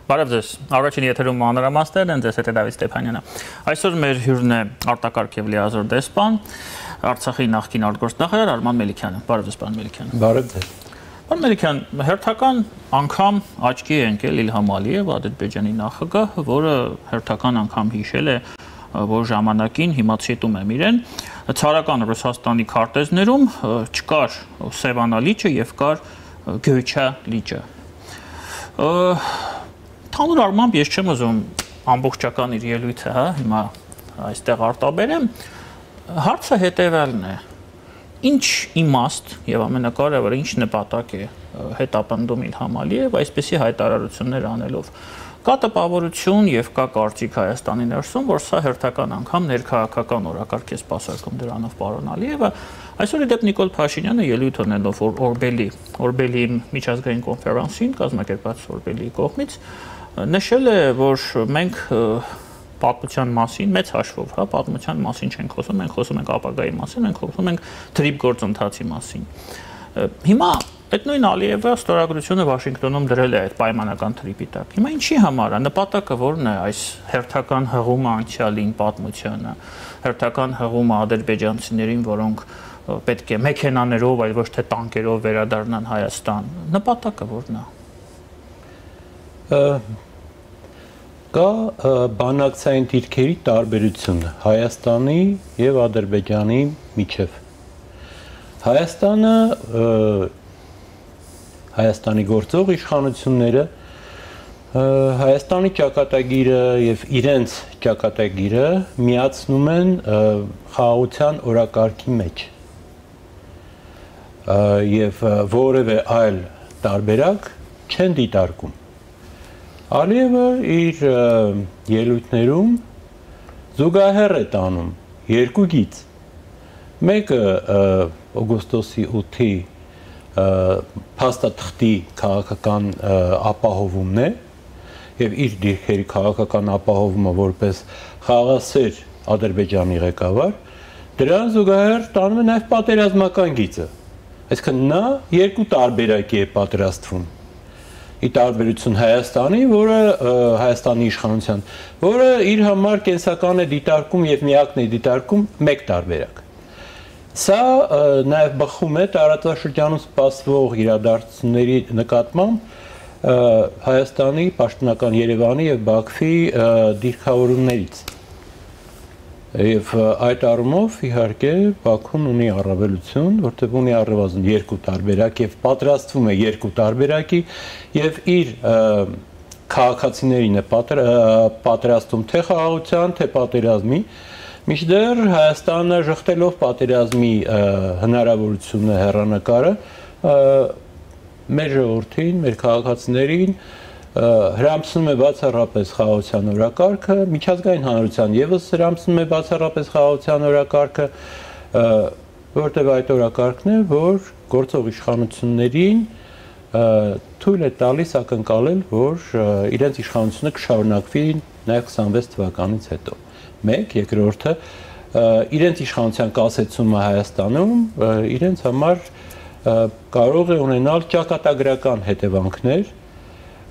Բարև ձեզ, առաջին եթերում մանրամասներն են, ձեզ հետ է Դավիթ Ստեփանյանը։ Այսօր մեր հյուրն է արտակարգ եւ լիազոր դեսպան, Արցախի նախկին արտգործնախարար Արման Մելիքյանը։ Բարև ձեզ, պարոն Մելիքյան։ Բարև ձեզ։ Պարոն Մելիքյան, հերթական անգամ աչքի է ընկել Իլհամ Ալիև, Ադրբեջանի նախագահ, որը հերթական անգամ հիշել է, որ ժամանակին հիմա ցիտում եմ իրեն, ցարական Ռուսաստանի քարտեզներում չկար Սևանա լիճը եւ կար Գյոյչա լիճը։ Թանուր առմամբ ես չեմ ուզում ամբողջական իր ելույթը, հիմա այստեղ արտաբերեմ, հարցը հետևյալն է. ինչ իմաստ եւ ամենակարևորը ինչ նպատակ է հետապնդում Իլհամ Ալիև այսպիսի հայտարարություններ անելով։ Կա տպավորություն եւ կա կարծիք Հայաստանի ներսում, որ սա հերթական անգամ ներքաղաքական օրակարգ է սպասարկում դրանով պարոն Ալիևը։ Այսօր իդեպ Նիկոլ Փաշինյանը ելույթ ունելով Օրբելի միջազգային կոնֆերանսին կազմակերպված Օրբելի կողմից նշել է, որ մենք պատմության մասին մեծ հաշվով, պատմության մասին չենք խոսում, մենք խոսում ենք ապագայի մասին, մենք խոսում ենք թրիպ գործընթացի մասին։ Հիմա այդ նույն Ալիևը ստորագրությունը Վաշինգտոնում դրել է այդ պայմանական թրիպի տակ։ Հիմա ինչի համար է, նպատակը որն է այս հերթական հղումը անցյալին, պատմությանը, հերթական հղումը ադրբեջանցիներին, որոնք պետք է մեքենաներով, այլ ոչ թե տանկերով վերադառնան Հայաստան։ Նպատակը որն է։ Կա բանակցային դիրքերի տարբերությունը Հայաստանի եւ Ադրբեջանի միջև։ Հայաստանի գործող իշխանությունները Հայաստանի ճակատագիրը եւ իրենց ճակատագիրը միացնում են խաղաղության օրակարգի մեջ եւ որևէ այլ տարբերակ չեն դիտարկում։ Ալիևը իր ելույթներում զուգահեռ է տանում երկու գիծ։ Մեկը օգոստոսի 8-ի փաստաթղթի քաղաքական ապահովումն է եւ իր դիրքերի քաղաքական ապահովումը որպես խաղաղասեր Ադրբեջանի ղեկավար, դրան զուգահեռ տանում է նաեւ պատերազմական գիծը։ Այսինքն նա երկու տարբերակի է պատրաստվում։ Ի տարբերություն Հայաստանի, որը Հայաստանի իշխանության, որը իր համար կենսական է դիտարկում եւ միակն է դիտարկում մեկ տարբերակ։ Սա նաեւ բխում է տարածաշրջանում սպասվող իրադարձությունների նկատմամբ Հայաստանի, պաշտոնական Երևանի եւ Բաքվի դիրքավորումներից։ Եվ այդ առումով իհարկե Բաքուն ունի առավելություն, որտեղ ունի առնվազն երկու տարբերակ եւ պատրաստվում է երկու տարբերակի եւ իր քաղաքացիներին է պատրաստում թե խաղաղության, թե պատերազմի, մինչդեռ Հայաստանը ժխտելով պատերազմի հնարավորությունը հեռանկարը մեր ժողովրդին, մեր քաղաքացիներին հրամցնում է բացառապես խաղաղության օրակարգը, միջազգային հանրության եւս հրամցնում է բացառապես խաղաղության օրակարգը, որտեղ այդ օրակարգն է, որ գործող իշխանություններին թույլ է տալիս ակնկալել, որ իրենց իշխանությունը կշարունակվի նաեւ 26 թվականից հետո։ Մեկ, երկրորդը իրենց իշխանության կասեցումը Հայաստանում իրենց համար կարող է ունենալ ճակատագրական հետևանքներ,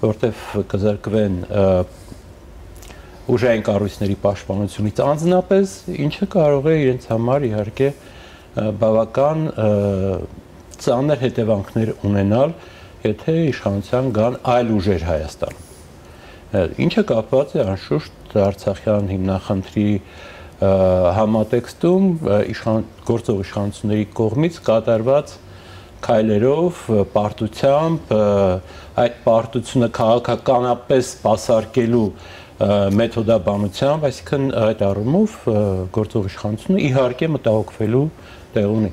որտեղ կզրկվեն ուժային կառույցների պաշտպանությունից անձնապես, ինչը կարող է իրենց համար իհարկե բավական ծանր հետևանքներ ունենալ, եթե իշխանության գան այլ ուժեր Հայաստանում։ Ինչը կապված է անշուշտ Արցախյան հիմնախնդրի համատեքստում գործող իշխանությունների կողմից կատարված քայլերով, պարտությամբ, այդ պարտությունը քաղաքականապես սպասարկելու մեթոդաբանությամբ, այսինքն այդ առումով գործող իշխանությունը իհարկե մտահոգվելու տեղ ունի։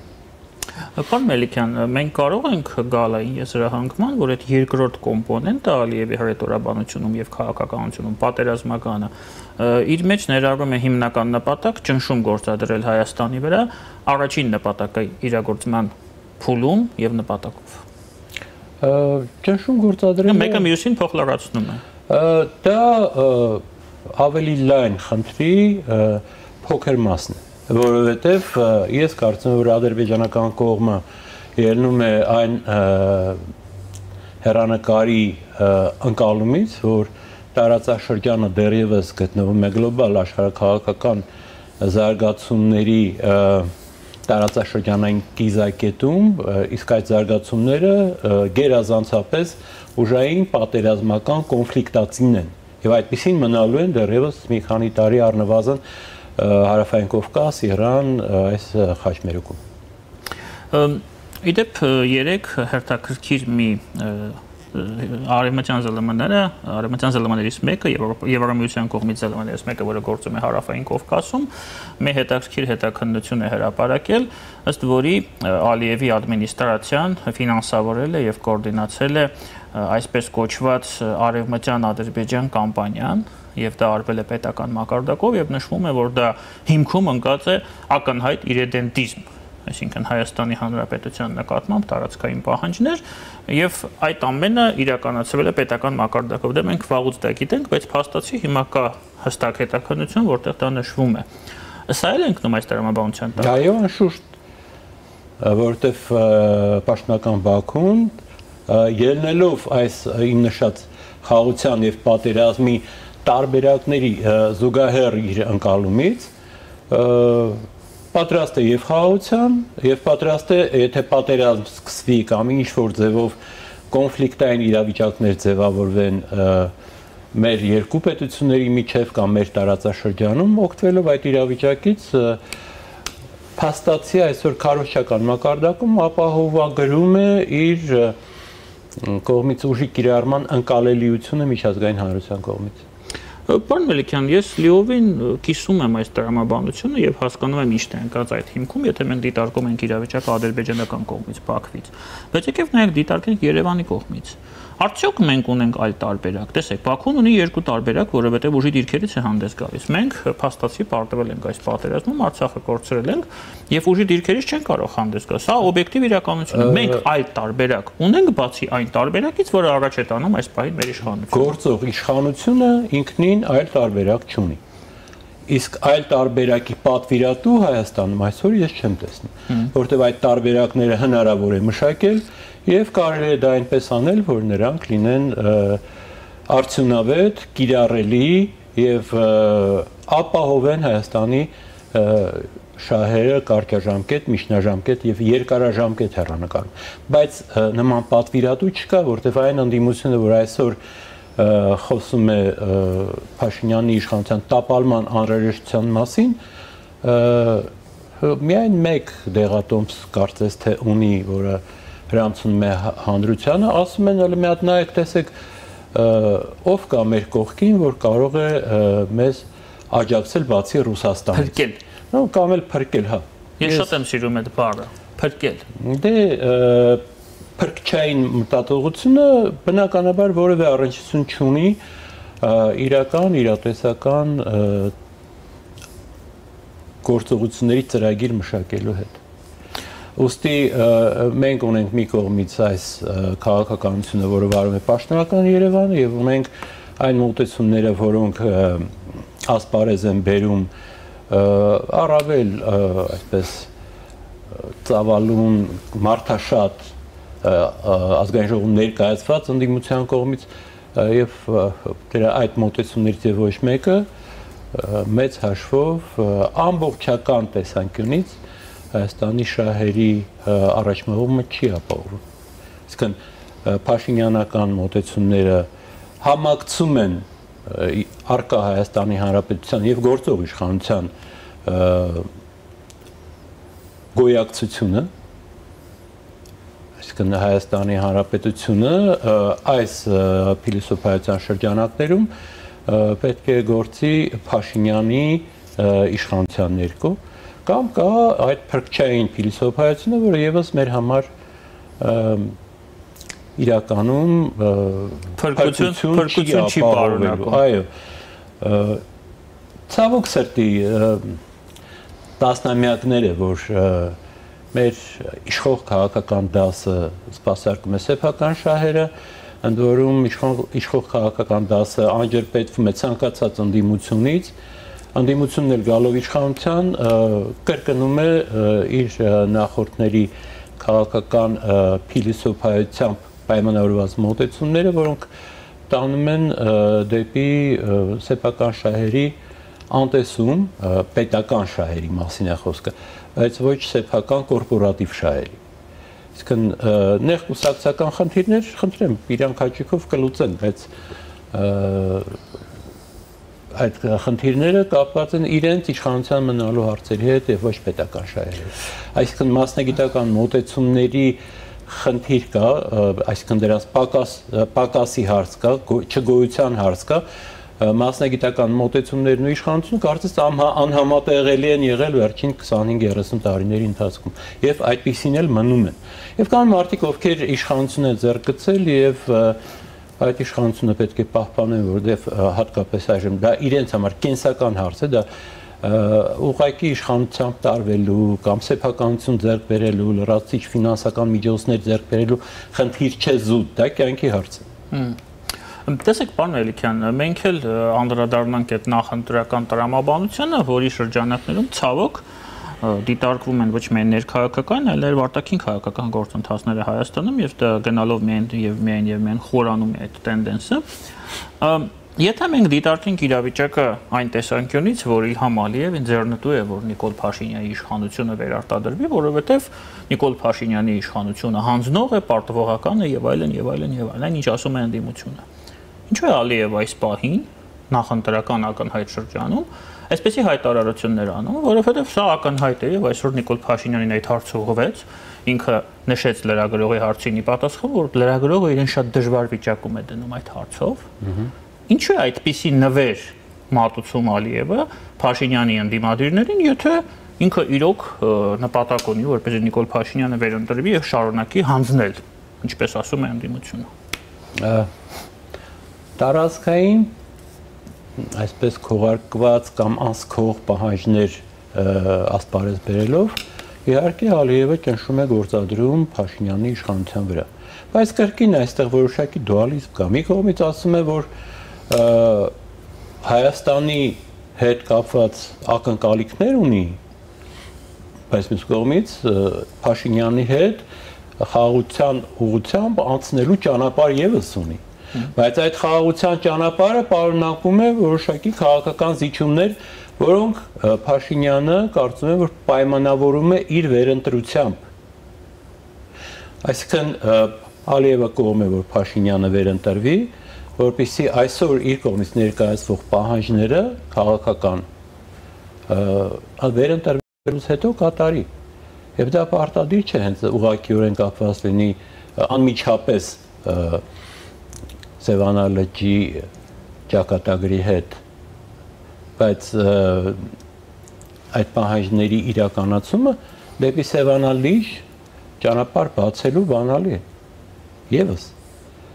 Պարոն Մելիքյան, մենք կարող ենք գալ այն եզրահանգման, որ այդ երկրորդ կոմպոնենտը Ալիևի հռետորաբանությունում եւ քաղաքականությունում պատերազմականը իր մեջ ներառում է հիմնական նպատակ ճնշում գործադրել Հայաստանի վրա, առաջին նպատակը իրագործման փուլում եւ նպատակով։ Ճնշում գործադրելը մեկը մյուսին փոխլարացնում է։ Դա ավելի լայն խնդրի փոքր մասն է, որովհետեւ ես կարծում եմ, որ ադրբեջանական կողմը ելնում է այն հեռանկարի ընկալումից, որ տարածաշրջանը դեռևս գտնվում է գլոբալ աշխարհաքաղաքական զարգացումների տարածաշրջանային կիզակետում, իսկ այդ զարգացումները գերազանցապես ուժային պատերազմական կոնֆլիկտածին են եւ այդպեսին մնալու են դեռևս մի քանի տարի առնվազն Հարավային Կովկաս, Իրան, այս խաչմերուկում։ Իդեպ երեք հերթակրքիր մի արևմտյան ԶԼՄ-ներից մեկը, Եվրամիության կողմից ԶԼՄ-ներից մեկը, որը գործում է Հարավային Կովկասում, մի հետաքրքիր հետաքննություն է հրապարակել, ըստ որի Ալիևի ադմինիստրացիան ֆինանսավորել է եւ կոորդինացրել է այսպես կոչված արևմտյան Ադրբեջան կամպանիան, եւ դա արվել է պետական մակարդակով եւ նշվում է, որ դա հիմքում ընկած է ակնհայտ իրեդենտիզմ, այսինքն Հայաստանի Հանրապետության նկատմամբ տարածքային պահանջներ եւ այդ ամենը իրականացվել է պետական մակարդակով։ Դե մենք վաղուց դա գիտենք, բայց փաստացի հիմա կա հստակ հետաքննություն, որտեղ դա նշվում է։ Սա էլ ընկնում այս տրամաբանության տակ։ Այո, անշուշտ, որտեղ պաշտոնական Բաքուն ելնելով այս իմ նշած խաղաղության եւ պատերազմի տարբերակների զուգահեռ իր ընկալումից պատրաստ է եւ խաղաղության, եւ պատրաստ է, եթե պատերազմ սկսվի կամ ինչ-որ ձևով կոնֆլիկտային իրավիճակներ ձևավորվեն մեր երկու պետությունների միջև կամ մեր տարածաշրջանում, օգտվելով այդ իրավիճակից փաստացի այսօր քարոզչական մակարդակում ապահովագրում է իր կողմից ուժի կիրառման ընկալելիությունը միջազգային հանրության կողմից։ Պարոն Մելիքյան, ես լիովին կիսում եմ այս տրամաբանությունը եւ հասկանում եմ ինչն է ընկած այդ հիմքում, եթե մենք դիտարկում ենք իրավիճակը ադրբեջանական կողմից, Բաքվից, բայց եկեք նայեք դիտարկենք Երևանի կողմից։ Արդյոք մենք ունենք այլ տարբերակ։ Տեսեք, Բաքուն ունի երկու տարբերակ, որովհետև ուժի դիրքերից է հանդես գալիս։ Մենք փաստացի պարտվել ենք այս պատերազմում, Արցախը կորցրել ենք եւ ուժի դիրքերից չեն կարող հանդես գալ։ Սա օբյեկտիվ իրականություն է։ Մենք այլ տարբերակ ունենք բացի այն տարբերակից, որը առաջ է տանում այս պահին մեր իշխանությունը։ Գործող իշխանությունը ինքնին այլ տարբերակ չունի։ Իսկ այլ տարբերակի պատվիրատու Հայաստանում այսօր ես չեմ տեսնում, որտեղ այդ տարբերակները հնարավոր է մշակել եւ կարելի է դա այնպես անել, որ նրանք լինեն արդյունավետ, կիրառելի եւ ապահովեն Հայաստանի շահերը կարճաժամկետ, միջնաժամկետ եւ երկարաժամկետ հեռանկարում։ Բայց նման պատվիրատու չկա, որտեղ այն ընդդիմությունը, որ այսօր խոսում է Փաշինյանի իշխանության տապալման անհրաժեշտության մասին, միայն մեկ դեղատոմս կարծես թե ունի, որը հրամցնում է հանրությանը, ասում են հələ մի հատ նայեք, տեսեք, ով կա մեր կողքին, որ կարող է մեզ աջակցել բացի Ռուսաստանից։ Փրկել։ Նո, կամ էլ փրկել, հա։ Ես շատ եմ սիրում այդ բառը, փրկել։ Դե փրկչային մտածողությունը բնականաբար որևէ առնչություն չունի իրական, իրատեսական գործողությունների ծրագիր մշակելու հետ։ Ոստի մենք ունենք մի կողմից այս քաղաքականությունը, որը վարում է պաշտոնական Երևանը, եւ ունենք այն մոտեցումները, որոնք ասպարեզ են բերում առավել այսպես ծավալուն մարդաշատ ազգային ժողովում ներկայացված ընդդիմության կողմից եւ դրա այդ մոտեցումներից եւ ոչ մեկը մեծ հաշվով ամբողջական տեսանկյունից Հայաստանի շահերի առաջմղումը չի ապահովում։ Իսկն Փաշինյանական մոտեցումները համակցում են արկա Հայաստանի Հանրապետության եւ գործող իշխանության գոյակցությունը, այսինքն Հայաստանի Հանրապետությունը այս փիլիսոփայության շրջանակներում պետք է գործի Փաշինյանի իշխանության ներքո կամ կա այդ փրկչային փիլիսոփայությունը, որը եւս մեր համար իրականում փրկություն չի պարունակում։ Այո։ Ցավոք սրտի տասնամյակներ է, որ մեր իշխող քաղաքական դասը սպասարկում է սեփական շահերը, ընդ որում իշխող քաղաքական դասը անջրպետվում է ցանկացած ընդդիմությունից, ընդդիմությունն էլ գալով իշխանության կրկնում է իր նախորդների քաղաքական փիլիսոփայությամբ պայմանավորված մոտեցումները, որոնք տանում են դեպի սեփական շահերի անտեսում, պետական շահերի մասին է խոսքը, բայց ոչ սեփական կորպորատիվ շահերի։ Իսկ նեղ կուսակցական խնդիրներ, խնդրեմ, իրանք հաճույքով կլուծեն, բայց այդ խնդիրները կապված են իրենց իշխանության մնալու հարցերի հետ եւ ոչ պետական շահերի հետ։ Այսինքն մասնագիտական մոտեցումների խնդիր կա, այսինքն դրանց պակասի հարց կա, չգոյության հարց կա, մասնագիտական մոտեցումներն ու իշխանությունը կարծես անհամատեղելի են եղել վերջին 25-30 տարիների ընթացքում եւ այդպիսին էլ մնում են։ Եվ կան մարդիկ, ովքեր իշխանությունը ձեռք գցել եւ այդ իշխանությունը պետք է պահպանեն, որովհետեւ հատկապես այժմ դա իրենց համար կենսական հարց է, դա ուղղակի իշխանությամբ տարվելու կամ սեփականություն ձեռք բերելու, լրացուցիչ ֆինանսական միջոցներ ձեռք բերելու խնդիր չէ զուտ, դա կյանքի հարց է։ Տեսեք, պարոն Մելիքյան, մենք էլ անդրադառնանք այդ նախընտրական տրամաբանությանը, որի շրջանակներում ցավոք դիտարկվում են ոչ միայն ներքաղաքական, այլև արտաքին քաղաքական գործընթացները Հայաստանում եւ դա գնալով միայն խորանում է այդ տենդենսը։ Եթե մենք դիտարկենք իրավիճակը այն տեսանկյունից, որ Իլհամ Ալիևին ձեռնտու է, որ Նիկոլ Փաշինյանի իշխանությունը վերարտադրվի, որովհետեւ Նիկոլ Փաշինյանի իշխանությունը հանձնող է, պարտվողական է եւ այլն եւ այլն եւ այլն, ինչ ասում է ընդդիմությունը։ Ինչու է Ալիևը այս պահին նախընտրական ակնհայտ շրջանում այսպեսի հայտարարություններ անում, որովհետև սա ակնհայտ է եւ այսօր Նիկոլ Փաշինյանին այդ հարցը ուղղվեց, ինքը նշեց լրագրողի հարցին ի պատասխան, որ լրագրողը իրեն շատ դժվար վիճակում է դնում այդ հարցով։ Ինչու է այդպիսի նվեր մատուցում Ալիևը Փաշինյանի ընդդիմադիրներին, եթե ինքը իրոք նպատակ ունի, որպեսզի Նիկոլ Փաշինյանը վերընտրվի եւ շարունակի հանձնել, ինչպես ասում է ընդդիմությունը։ Տարածքային այսպես քողարկված կամ անսքող պահանջներ ասպարեզ բերելով իհարկե Ալիևը ճնշում է գործադրում Փաշինյանի իշխանության վրա, բայց կրկին այստեղ որոշակի դուալիզմ կա։ Մի կողմից ասում է, որ Հայաստանի հետ կապված ակնկալիքներ ունի, բայց մյուս կողմից Փաշինյանի հետ խաղաղության ուղղությամբ անցնելու ճանապարհ եւս ունի։ Բայց այդ խաղաղության ճանապարհը պարունակում է որոշակի քաղաքական զիջումներ, որոնք Փաշինյանը կարծում է, որ պայմանավորում է իր վերընտրությամբ։ Այսինքն Ալիևը կողմ է, որ Փաշինյանը վերընտրվի, որպեսզի այսօր իր կողմից ներկայացվող պահանջները քաղաքական վերընտրվելուց հետո կատարի։ Եվ դա պարտադիր չէ հենց ուղղակիորեն կապված լինի անմիջապես Սևանալջի ճակատագրի հետ, բայց այդ պահանջների իրականացումը դեպի Սևանալիժ ճանապարհ բացելու բանալի է։ Եվս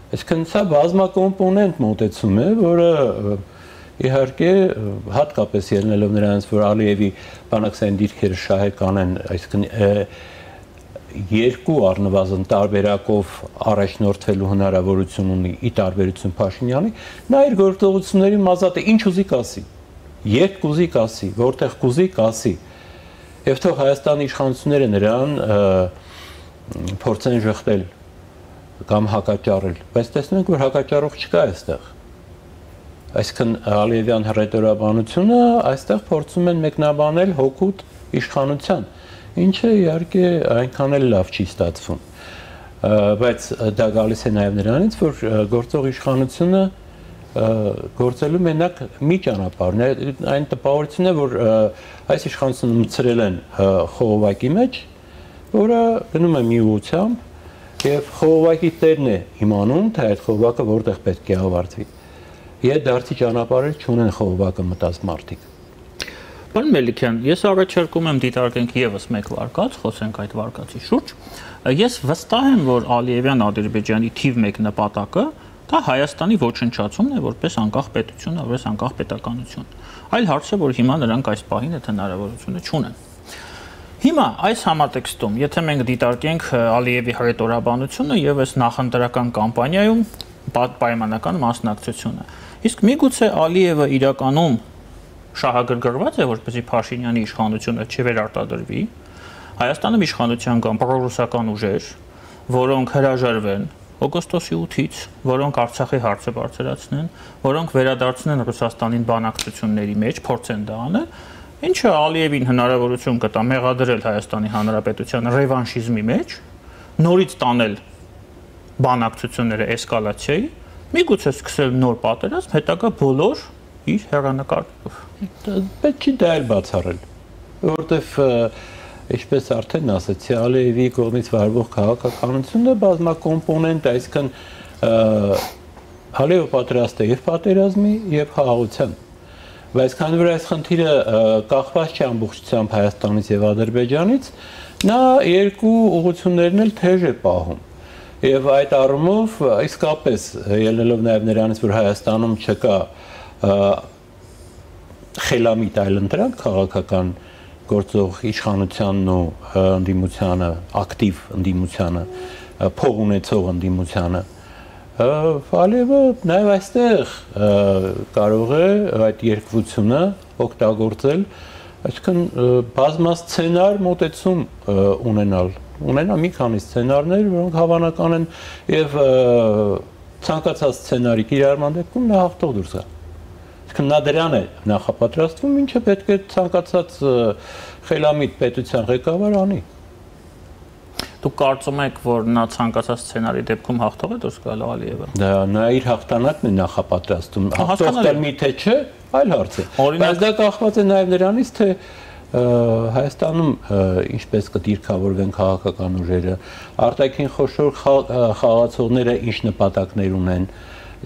այսինքն սա բազմակոմպոնենտ մոտեցում է, որը իհարկե հատկապես ելնելով նրանց, որ Ալիևի բանակցային դիրքերը շահեկան են, այսինքն երկու առնվազն տարբերակով առաջնորդվելու հնարավորություն ունի ի տարբերություն Փաշինյանի, նա իր գործողությունների ազատ է, ինչ ուզի կասի, երբ կուզի կասի, որտեղ կուզի կասի, եւ թող Հայաստանի իշխանությունները նրան փորձեն ժխտել կամ հակաճառել, բայց տեսնենք, որ հակաճառող չկա այստեղ։ Այսինքն Ալիևյան հռետորաբանությունը այստեղ փորձում են մեկնաբանել հօգուտ իշխանության, ինչը իհարկե այնքան էլ լավ չի ստացվում, բայց դա գալիս է նաև նրանից, որ գործող իշխանությունը գործելու մենակ մի ճանապարհն է, այն տպավորությունն է, որ այս իշխանությունը մտցրել են խողովակի մեջ, որը գնում է մի ուղղությամբ եւ խողովակի տերն է իմանում, թե այդ խողովակը որտեղ պետք է ավարտվի։ Եվ դարձի ճանապարհը չունեն խողովակը մտած մարդիկ։ Պարոն Մելիքյան, ես առաջարկում եմ դիտարկենք եւս մեկ վարկած, խոսենք այդ վարկածի շուրջ։ Ես վստահ եմ, որ Ալիևյան Ադրբեջանի թիվ 1 նպատակը դա Հայաստանի ոչնչացումն է որպես անկախ պետություն, որպես անկախ պետականություն։ Այլ հարց է, որ հիմա նրանք այս պահին այդ հնարավորությունը չունեն։ Հիմա այս համատեքստում, եթե մենք դիտարկենք Ալիևի հռետորաբանությունը եւ այս նախընտրական կամպանիայում պայմանական մասնակցությունը, իսկ միգուցե Ալիևը իրականում շահագրգռված է, որպեսզի Փաշինյանի իշխանությունը չվերարտադրվի, Հայաստանում իշխանության կան պրոռուսական ուժեր, որոնք հրաժարվեն օգոստոսի 8-ից, որոնք Արցախի հարցը բարձրացնեն, որոնք վերադարձնեն Ռուսաստանին բանակցությունների մեջ, փորձեն դա անել, ինչը Ալիևին հնարավորություն կտա մեղադրել Հայաստանի Հանրապետության ռևանշիզմի մեջ, նորից տանել բանակցությունները էսկալացիայի, միգուցե սկսել նոր պատերազմ, հետագա բոլոր իր հեռանկարներով։ Պետք չի դա էլ բացառել, որովհետև ինչպես արդեն ասացի, Ալիևի կողմից վարվող քաղաքականությունը բազմակոմպոնենտ, այսինքն Ալիևը պատրաստ է եւ պատերազմի եւ խաղաղության։ Բայց քանի որ այս խնդիրը կախված չէ ամբողջությամբ Հայաստանից եւ Ադրբեջանից, նա երկու ուղղություններն էլ թեժ է պահում։ Եվ այդ առումով իսկապես ելնելով նաեւ նրանից, որ Հայաստանում չկա խելամիտ այլընտրանք քաղաքական գործող իշխանությանն ու ընդդիմությանը, ակտիվ ընդդիմությանը, փող ունեցող ընդդիմությանը, Ալիևը նաև այստեղ կարող է այդ երկվությունը օգտագործել, այսինքն բազմասցենար մոտեցում ունենա մի քանի սցենարներ, որոնք հավանական են եւ ցանկացած սցենարի կիրառման դեպքում նա հաղթող դուրս գա։ Այսինքն նա դրան է նախապատրաստվում, ինչը պետք է ցանկացած խելամիտ պետության ղեկավար անի։ Դուք կարծում եք, որ նա ցանկացած սցենարի դեպքում հաղթող է դուրս գալ Ալիևը։ Դա նա իր հաղթանակն է նախապատրաստում։ Հաղթող կլինի թե չէ, այլ հարց է։ Բայց դա կախված է նաև նրանից, թե Հայաստանում ինչպես կդիրքավորվեն քաղաքական ուժերը, արտաքին խոշոր խաղացողները ինչ նպատակներ ունեն։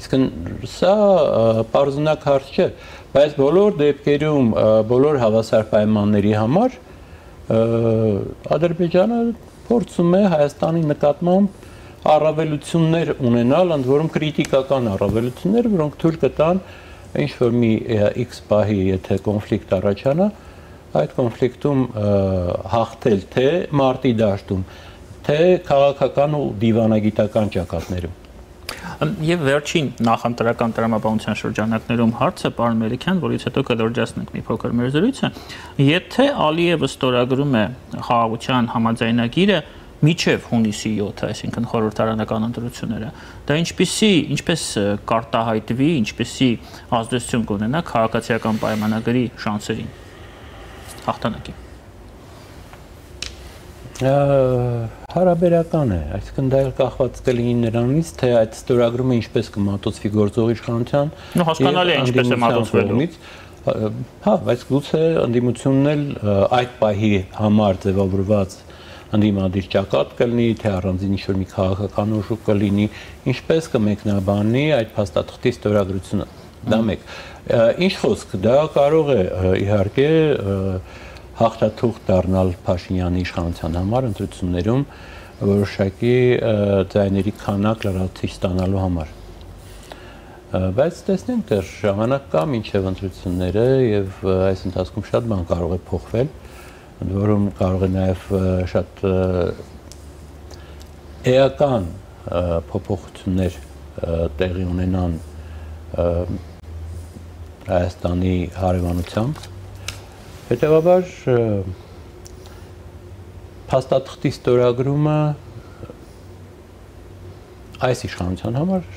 Իսկն սա պարզնակ հարց չէ, բայց բոլոր դեպքերում, բոլոր հավասար պայմանների համար Ադրբեջանը փորձում է Հայաստանի նկատմամբ առավելություններ ունենալ, ընդ որում քրիտիկական առավելություններ, որոնք թույլ կտան ինչ որ մի X պահի, եթե կոնֆլիկտ առաջանա, այդ կոնֆլիկտում հաղթել թե մարտի դաշտում, թե քաղաքական ու դիվանագիտական ճակատներում։ Եվ վերջին նախընտրական տրամաբանության շրջանակներում հարցը, պարոն Մելիքյան, որից հետո կլրջացնենք մի փոքր մեր զրույցը, եթե Ալիևը ստորագրում է խաղաղության համաձայնագիրը մինչև հունիսի 7-ը, այսինքն խորհրդարանական ընտրությունները, դա ինչպես կարտահայտվի, ինչպեսի ազդեցություն կունենա քաղաքացիական պայմանագրի շանսերին հաղթանակի։ Հարաբերական է, այսինքն դա կախված կլինի նրանից, թե այդ ստորագրումը ինչպես կմատուցվի գործող իշխանության։ Հասկանալի է ինչպես է մատուցվելու։ Հա, բայց գուցե ընդդիմությունն էլ այդ պահի համար ձևավորված ընդդիմադիր ճակատ կլինի, թե առանձին ինչ-որ մի քաղաքական ուժ կլինի, ինչպես կմեկնաբանի այդ փաստաթղթի ստորագրությունը։ Դա մեկ։ Ինչ խոսք, դա կարող է իհարկե հաղթաթուղթ դառնալ Փաշինյանի իշխանության համար ընտրություններում որոշակի ձայների քանակ լրացուցիչ ստանալու համար։ Բայց տեսնենք դեռ ժամանակ կա մինչև ընտրությունները եւ այս ընթացքում շատ բան կարող է փոխվել, ընդ որում կարող է նաեւ շատ էական փոփոխություններ տեղի ունենան Հայաստանի հարևանությամբ։ Հետևաբար փաստաթղթի ստորագրումը այս իշխանության համար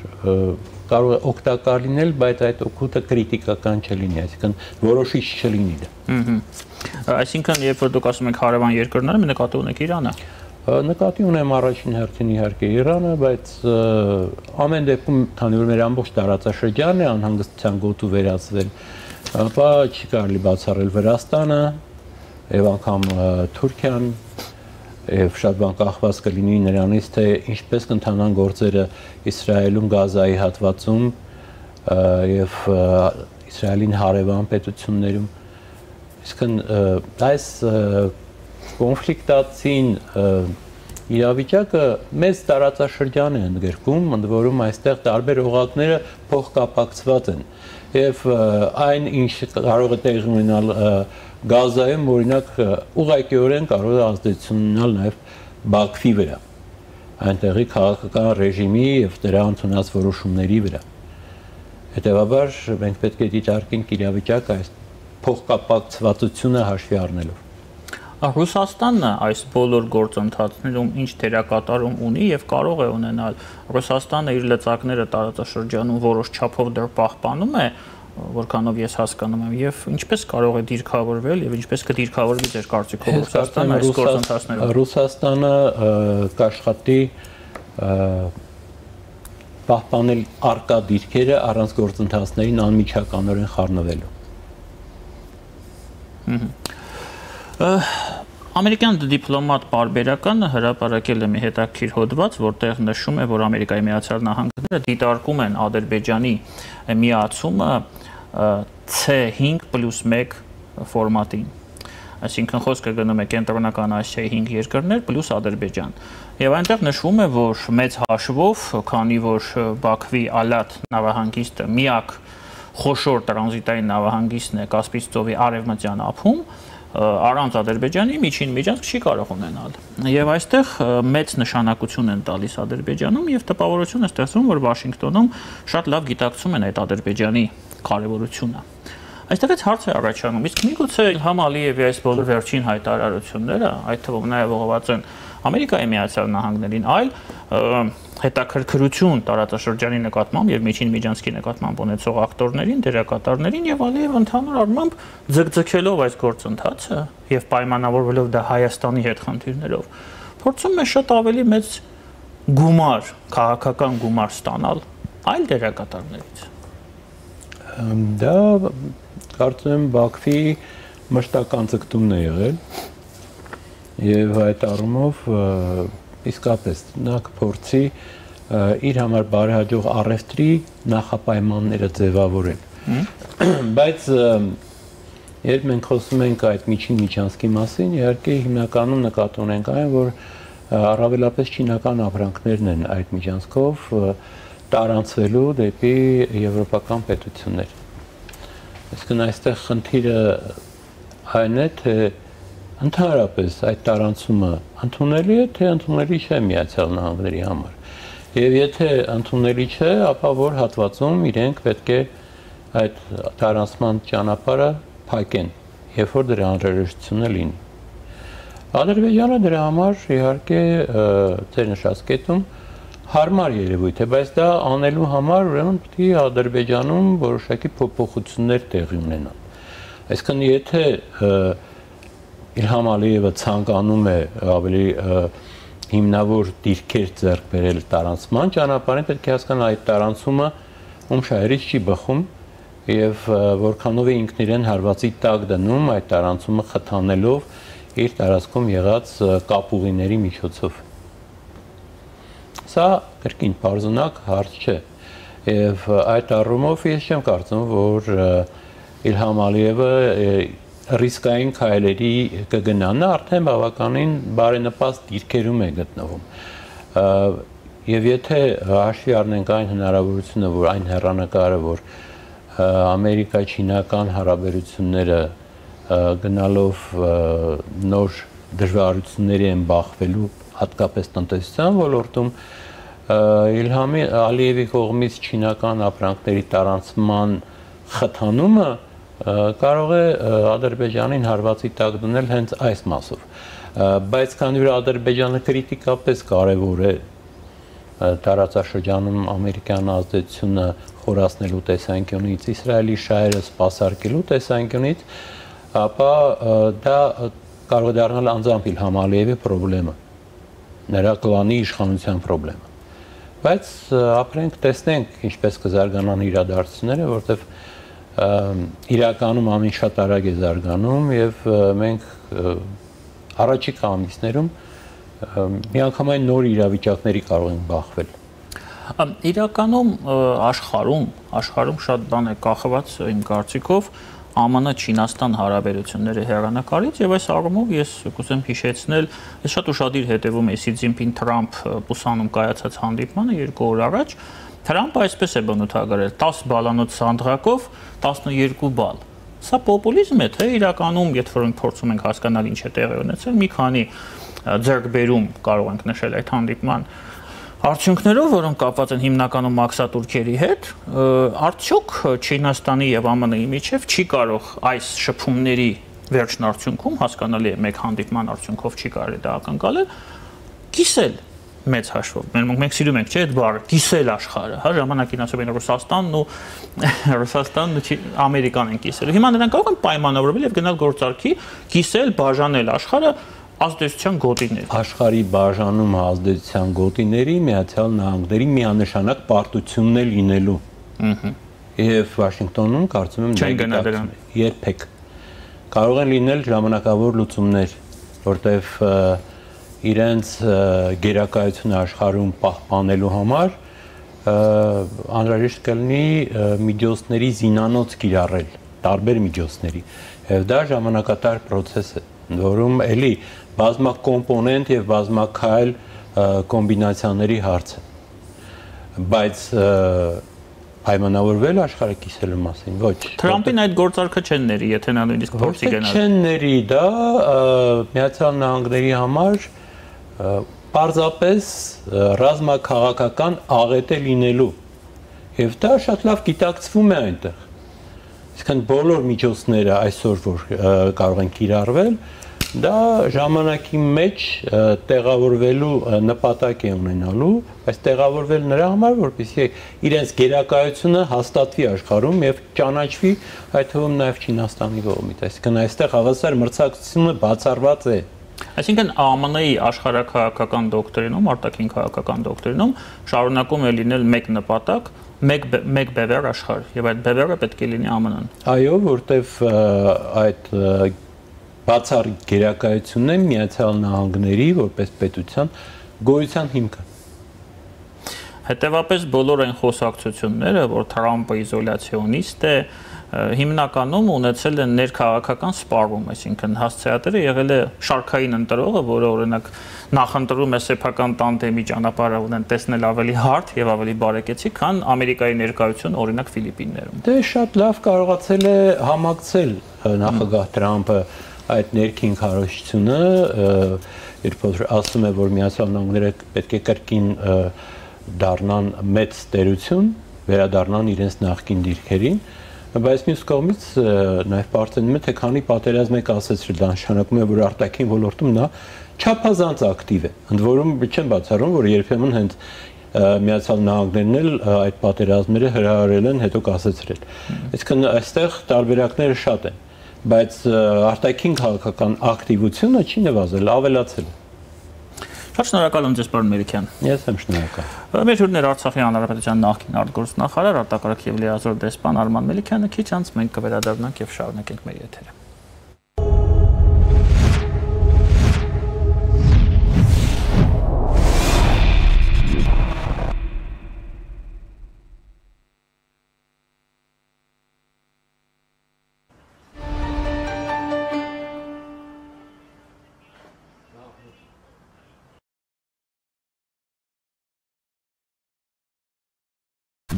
կարող է օգտակար լինել, բայց այդ օգուտը քրիտիկական չլինի, այսինքն որոշիչ չլինի դա։ Այսինքն, երբ որ դուք ասում եք հարևան երկրները, նկատի ունեք Իրանը։ Նկատի ունեմ առաջին հերթին իհարկե Իրանը, բայց ամեն դեպքում, քանի որ մեր ամբողջ տարածաշրջանն է անհանգստության գոտու վերածվել, ապա չի կարելի բացառել Վրաստանը եւ անգամ Թուրքիան եւ շատ բան կախված կլինի նրանից, թե ինչպես կընթանան գործերը Իսրայելում Գազայի հատվածում եւ Իսրայելին հարևան պետություններում։ Իսկն այս կոնֆլիկտացին իրավիճակը մեծ տարածաշրջան է ընդգրկում, ընդ որում այստեղ տարբեր օղակները փոխկապակցված են եւ այն ինչ կարող է տեղի ունենալ Գազայում, օրինակ ուղղակիորեն կարող է ազդեցություն ունենալ նաեւ Բաքվի վրա, այնտեղի քաղաքական ռեժիմի եւ դրա ընդունած որոշումների վրա։ Հետևաբար մենք պետք է դիտարկենք իրավիճակը այս փոխկապակցվածությունը հաշվի առնելով։ Ռուսաստանը այս բոլոր գործընթացներում ինչ դերակատարում ունի եւ կարող է ունենալ։ Ռուսաստանը իր լծակները տարածաշրջանում որոշ չափով դեռ պահպանում է, որքանով ես հասկանում եմ, եւ ինչպես կարող է դիրքավորվել եւ ինչպես կդիրքավորվի ձեր կարծիքով Ռուսաստանը այս գործընթացներում։ Ռուսաստանը կաշխատի պահպանել արկա դիրքերը առանց գործընթացներին անմիջականորեն խառնվելու։ Ամերիկյան դիպլոմատ Բարբերականը հրապարակել է մի հետաքրքիր հոդված, որտեղ նշում է, որ Ամերիկայի Միացյալ Նահանգները դիտարկում են Ադրբեջանի միացումը C5+1 ֆորմատին։ Այսինքն խոսքը գնում է Կենտրոնական Ասիայի 5 երկրներ պլյուս Ադրբեջան։ Եվ այնտեղ նշվում է, որ մեծ հաշվով, քանի որ Բաքվի Ալատ նավահանգիստը միակ խոշոր տրանզիտային նավահանգիստն է Կասպից ծովի արևմտյան ափում, առանց Ադրբեջանի միջին միջանցք չի կարող ունենալ։ Եվ այստեղ մեծ նշանակություն են տալիս Ադրբեջանում եւ տպավորություն է ստեղծում, որ Վաշինգտոնում շատ լավ գիտակցում են այդ Ադրբեջանի կարևորությունը։ Այստեղից հարց է առաջանում, իսկ միգուցե Իլհամ Ալիևի այս բոլոր վերջին հայտարարությունները, այդ թվում նաև ուղղված են Ամերիկայի Միացյալ Նահանգներին, այլ հետաքրքրություն տարածաշրջանի նկատմամբ եւ միջին միջանցքի նկատմամբ ունեցող ակտորներին, դերակատարներին եւ Ալիևը ընդհանուր առմամբ ձգձգելով այս գործընթացը եւ պայմանավորվելով դա Հայաստանի հետ խնդիրներով, փորձում է շատ ավելի մեծ գումար, քաղաքական գումար ստանալ այլ դերակատարներից։ Դա կարծում եմ Բաքվի մշտական ձգտումն է եղել եւ այդ առումով իսկապես նա կփորձի իր համար բարեհաջող առևտրի նախապայմանները ձևավորել։ Բայց երբ մենք խոսում ենք այդ միջին միջանցքի մասին, իհարկե հիմնականում նկատի ունենք այն, որ առավելապես չինական ապրանքներն են այդ միջանցքով տարանցվելու դեպի եվրոպական պետություններ։ Այսինքն այստեղ խնդիրը այն է, թե ընդհանրապես այդ տարանցումը ընդունելի է, թե ընդունելի չէ Միացյալ Նահանգների համար։ Եվ եթե ընդունելի չէ, ապա որ հատվածում իրենք պետք է այդ տարանցման ճանապարհը փակեն, երբ որ դրա անհրաժեշտությունը լինի։ Ադրբեջանը դրա համար իհարկե ձեր նշած կետում հարմար երևույթ է, բայց դա անելու համար ուրեմն պետք է Ադրբեջանում որոշակի փոփոխություններ տեղի ունենան։ Այսինքն եթե Իլհամ Ալիևը ցանկանում է ավելի հիմնավոր դիրքեր ձեռք բերել տարանցման ճանապարհին, պետք է հասկանալ այդ տարանցումը ում շահերից չի բխում եւ որքանով է ինքն իրեն հարվածի տակ դնում այդ տարանցումը խթանելով իր տարածքում եղած կապուղիների միջոցով։ Սա կրկին բարձունակ հարց չէ եւ այդ առումով ես չեմ կարծում, որ Իլհամ Ալիևը ռիսկային քայլերի կգնա, նա արդեն բավականին բարենպաստ դիրքերում է գտնվում։ Եվ եթե հաշվի առնենք այն հնարավորությունը, որ այն հեռանկարը, որ Ամերիկա-չինական հարաբերությունները գնալով նոր դժվարությունների են բախվելու, հատկապես տնտեսության ոլորտում, Իլհամ Ալիևի կողմից չինական ապրանքների տարանցման խթանումը կարող է Ադրբեջանին հարվածի տակ դնել հենց այս մասով, բայց քանի որ Ադրբեջանը քրիտիկապես կարևոր է տարածաշրջանում ամերիկյան ազդեցությունը խորացնելու տեսանկյունից, Իսրայելի շահերը սպասարկելու տեսանկյունից, ապա դա կարող է դառնալ անձամբ Իլհամ Ալիևի խնդիրը, նրա կլանի իշխանության խնդիրը։ Բայց ապրենք, տեսնենք ինչպես կզարգանան իրադարձությունները, որտեղ իրականում ամեն շատ արագ է զարգանում եւ մենք առաջիկա ամիսներում միանգամայն նոր իրավիճակների կարող ենք բախվել։ Իրականում աշխարհում շատ բան է կախված իմ կարծիքով ԱՄՆ-Չինաստան հարաբերությունների հեռանկարից եւ այս առումով ես կուզեմ հիշեցնել, ես շատ ուշադիր հետևում եմ Սի Ցզինպին-Թրամփ Պուսանում կայացած հանդիպմանը 2 օր առաջ, Թրամփը այսպես է բնութագրել 10 բալանոց սանդղակով 12 բալ։ Սա պոպուլիզմ է, թե իրականում, եթե որ փորձում ենք հասկանալ ինչ է տեղի ունեցել, մի քանի ձեռքբերում կարող ենք նշել այդ հանդիպման արդյունքներով, որոնք կապված են հիմնականում մաքսատուրքերի հետ, արդյոք Չինաստանի եւ ԱՄՆ-ի միջև չի կարող այս շփումների վերջն արդյունքում հասկանալի է մեկ հանդիպման արդյունքով չի կարելի դա ակնկալել, կիսել մեծ հաշվով։ Մենք սիրում ենք, չէ՞, այդ բառը, կիսել աշխարհը, հա, ժամանակին ասում են Ռուսաստանն ու Ամերիկան են կիսել։ Հիմա նրանք կարող են պայմանավորվել եւ գնալ գործարքի, կիսել, բաժանել աշխարհը ազդեցության գոտիների։ Աշխարհի բաժանում ազդեցության գոտիների Միացյալ Նահանգների միանշանակ պարտությունն է լինելու։ Եվ Վաշինգտոնում կարծում եմ չեն գնա դրան։ Երբեք։ Կարող են լինել ժամանակավոր լուծումներ, որտեղ իրենց գերակայությունը աշխարհում պահպանելու համար անհրաժեշտ կլինի միջոցների զինանոց կիրառել, տարբեր միջոցների, եւ դա ժամանակատար process է, որում էլի բազմակոմպոնենտ եւ բազմակայլ կոմբինացիաների հարց է, բայց պայմանավորվել աշխարհը կիսելու մասին, ոչ։ Թրամփին այդ գործարքը չեն ների, եթե նա նույնիսկ փորձի գնալ։ Չեն ների, դա Միացյալ Նահանգների համար պարզապես ռազմաքաղաքական աղետ է լինելու, եւ դա շատ լավ գիտակցվում է այնտեղ։ Իսկն բոլոր միջոցները այսօր որ կարող են կիրառվել, դա ժամանակի մեջ տեղավորվելու նպատակ է ունենալու, բայց տեղավորվել նրա համար, որպեսզի իրենց գերակայությունը հաստատվի աշխարհում եւ ճանաչվի այդ թվում նաեւ Չինաստանի կողմից։ Այսինքն այստեղ հավասար մրցակցությունը բացառված է։ Այսինքն ԱՄՆ-ի աշխարհաքաղաքական դոկտրինում, արտաքին քաղաքական դոկտրինում շարունակում է լինել մեկ նպատակ, մեկ բևեռ աշխարհ, եւ այդ բևեռը պետք է լինի ԱՄՆ-ն։ Այո, որտեվ այդ բացառիկ գերակայությունն է Միացյալ Նահանգների որպես պետության գոյության հիմքը։ Հետևաբար բոլոր այն խոսակցությունները, որ Թրամփը իզոլացիոնիստ է, հիմնականում ունեցել են ներքաղաքական սպառում, այսինքն հասցեատերը եղել է շարքային ընտրողը, որը օրինակ նախընտրում է սեփական տանդեմի ճանապարհը ունեն տեսնել ավելի հարթ եւ ավելի բարեկեցիկ, քան Ամերիկայի ներկայություն օրինակ Ֆիլիպիններում։ Դե շատ լավ կարողացել է համակցել նախագահ Թրամփը այդ ներքին քարոզությունը, երբ ասում է, որ Միացյալ Նահանգները պետք է կրկին դառնան մեծ տերություն, վերադառնան իրենց նախկին դիրքերին, բայց մյուս կողմից նաև բարձրանում է, թե քանի պատերազմ եք ասացրել, դա նշանակում է, որ արտաքին ոլորտում նա չափազանց ակտիվ է։ Ընդ որում չեմ բացառում, որ երբեմն հենց Միացյալ Նահանգներն էլ այդ պատերազմները հրահրել են, հետո կասեցրել։ Այսինքն այստեղ տարբերակները շատ են, բայց արտաքին քաղաքական ակտիվությունը չի նվազել, ավելացել է։ Շատ շնորհակալ եմ ձեզ, պարոն Մելիքյան։ Ես եմ շնորհակալ։ Մեր հյուրն էր Արցախի հանրապետության նախկին արտգործնախարար, արտակարգ եւ լիազոր դեսպան Արման Մելիքյանը։ Քիչ անց մենք կվերադառնանք եւ շարունակենք մեր եթերը։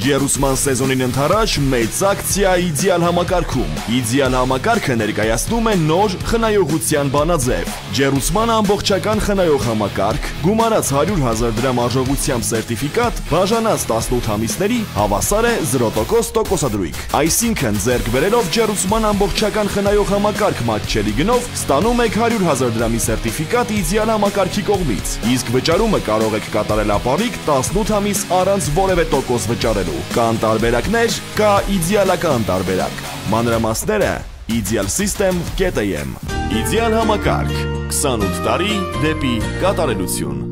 Ջերուսման սեզոնին ընթരാճ մեծ ակցիա իդեալ համակարգում։ Իդեալ համակարգը ներկայացնում է նոր խնայողության բանաձև։ Ջերուսման ամբողջական խնայող համակարգ, գումարած 100,000 դրամ արժողությամբ սերտիֆիկատ, բաժանած 18 ամիսների հավասար է 0% տոկոսադրույք։ Այսինքն ձեռք բերելով Ջերուսման ամբողջական խնայող համակարգ մատչելի գնով ստանում եք 100,000 դրամի սերտիֆիկատ իդեալ համակարգի կողմից։ Իսկ վճարումը կարող եք կատարել ապառիկ 18 ամիս առանց որևէ տոկոս վճարելու։ Կան տարբերակներ, կա իդեալական տարբերակ։ Մանրամասները idealsystem.am Իդեալ համակարգ 28 տարի դեպի կատարելություն։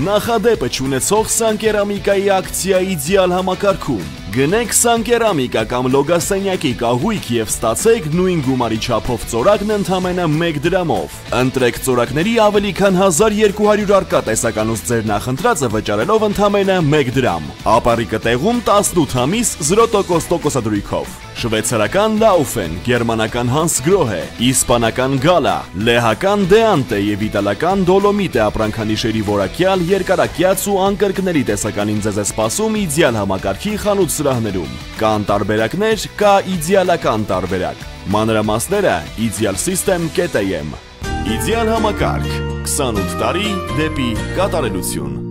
Նախադեպը չունեցող Սանկերամիկայի ակցիա իդեալ համակարգում։ Գնեք Սանկերամիկա կամ լոգասենյակի կահույք եւ ստացեք նույն գումարի չափով ծորակն ընդամենը 1 դրամով։ Ընտրեք ծորակների ավելի քան 1200 արկա տեսականուց ձեր նախընտրածը վճարելով ընդամենը 1 դրամ։ Ապառիկը տեղում 18 ամիս 0% տոկոսադրույքով։ շվեցարական Laufen, գերմանական Hansgrohe, իսպանական Gala, լեհական Deante եւ իտալական Dolomite ապրանքանիշերի որակյալ երկարակյաց ու անկրկնելի տեսականին ձեզ է սպասում իդեալ համակարգի խանութ սրահներում։ Կան տարբերակներ, կա իդեալական տարբերակ։ Մանրամասները idealsystem.am Իդեալ համակարգ 28 տարի դեպի կատարելություն։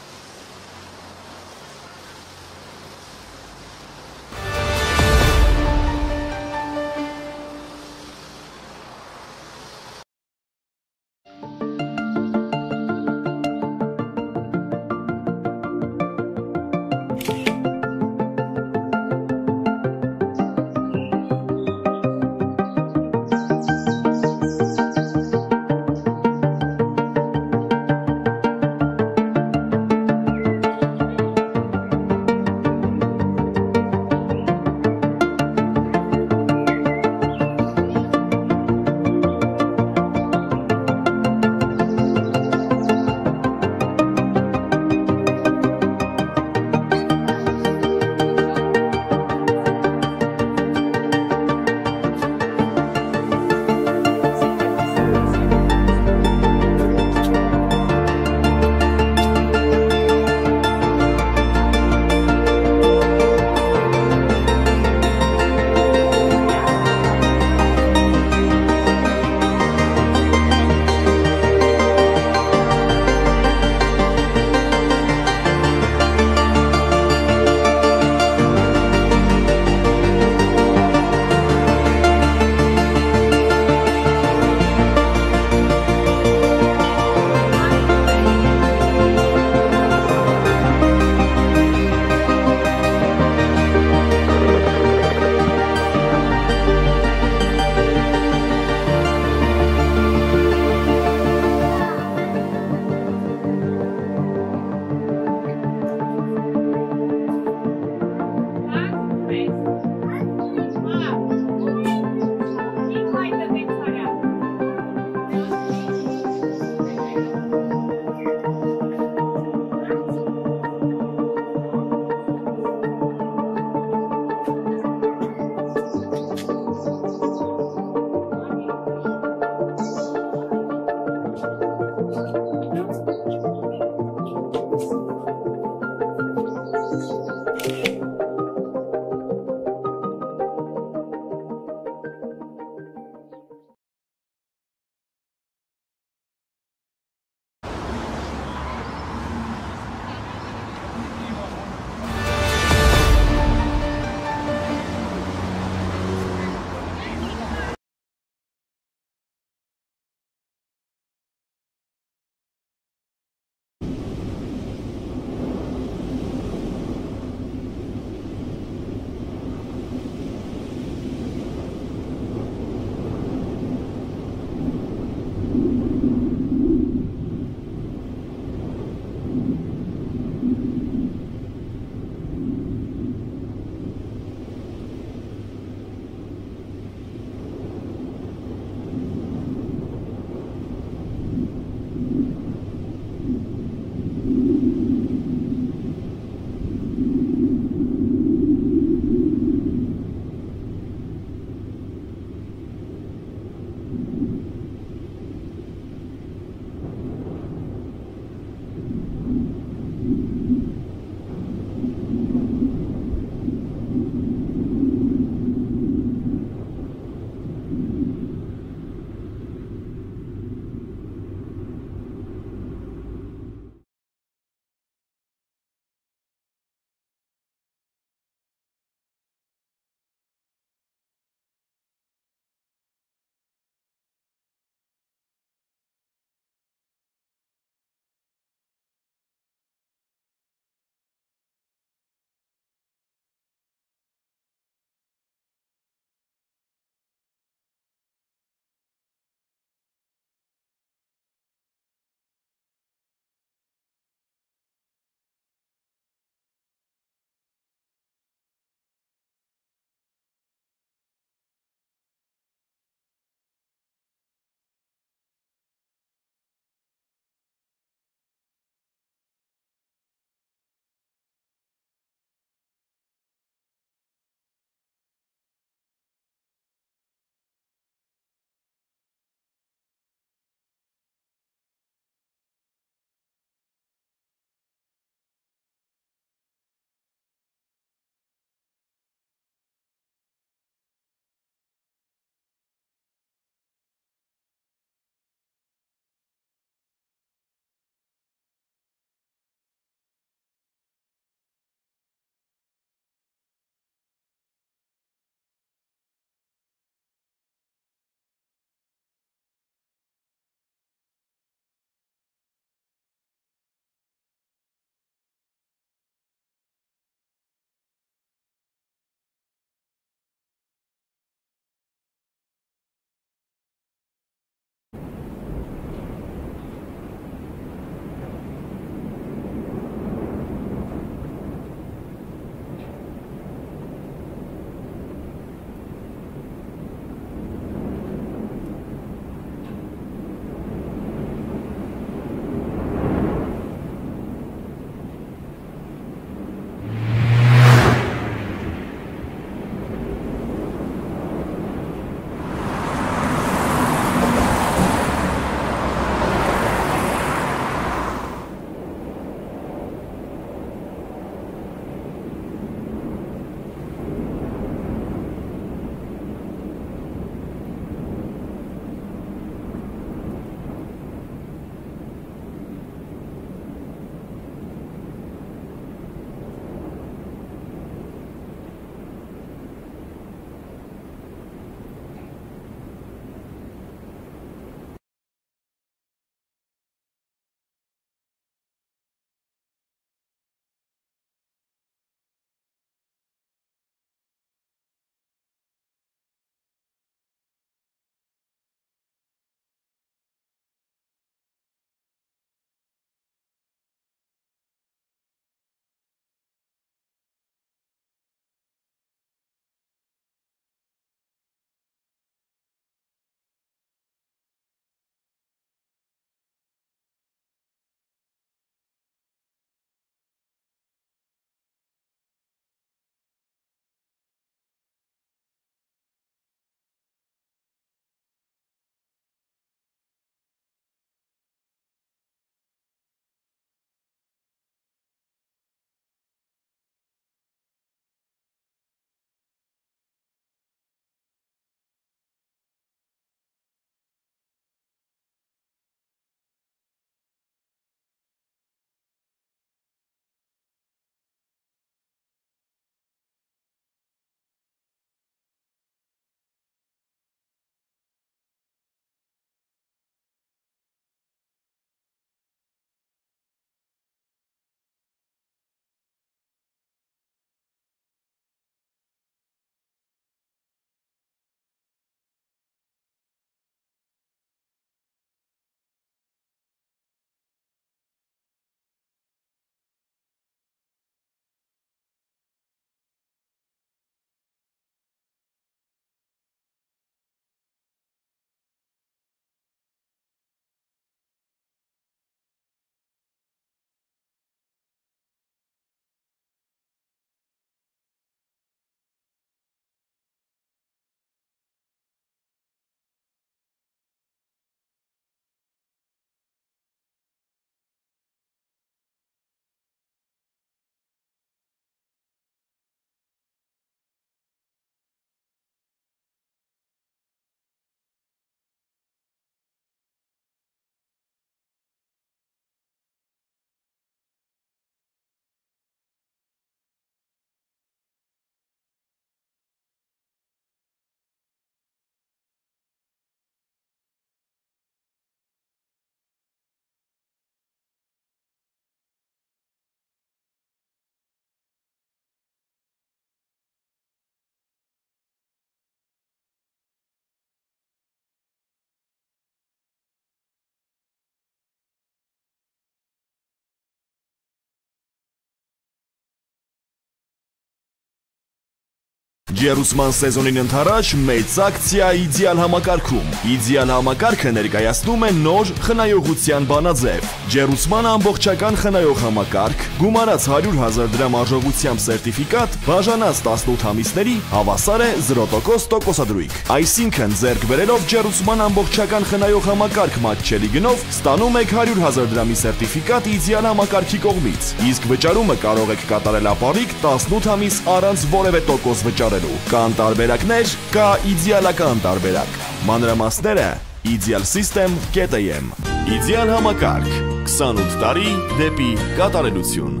Ջերուսման սեզոնին ընթരാճ մեծ ակցիա իդեալ համակարգում։ Իդեալ համակարգը ներկայացնում է նոր խնայողության բանաձև։ Ջերուսման ամբողջական խնայող համակարգ, գումարած 100,000 դրամ արժողությամբ սերտիֆիկատ, բաժանած 18 ամիսների հավասար է 0% տոկոսադրույք։ Այսինքն ձեռք բերելով Ջերուսման ամբողջական խնայող համակարգ մատչելի գնով ստանում եք 100,000 դրամի սերտիֆիկատ իդեալ համակարգի կողմից, իսկ վճարումը կարող եք կատարել ապառիկ 18 ամիս առանց որևէ տոկոս վճարելու։ Կան տարբերակներ, կա իդեալական տարբերակ։ Մանրամասները idealsystem.am Իդեալ համակարգ 28 տարի դեպի կատարելություն։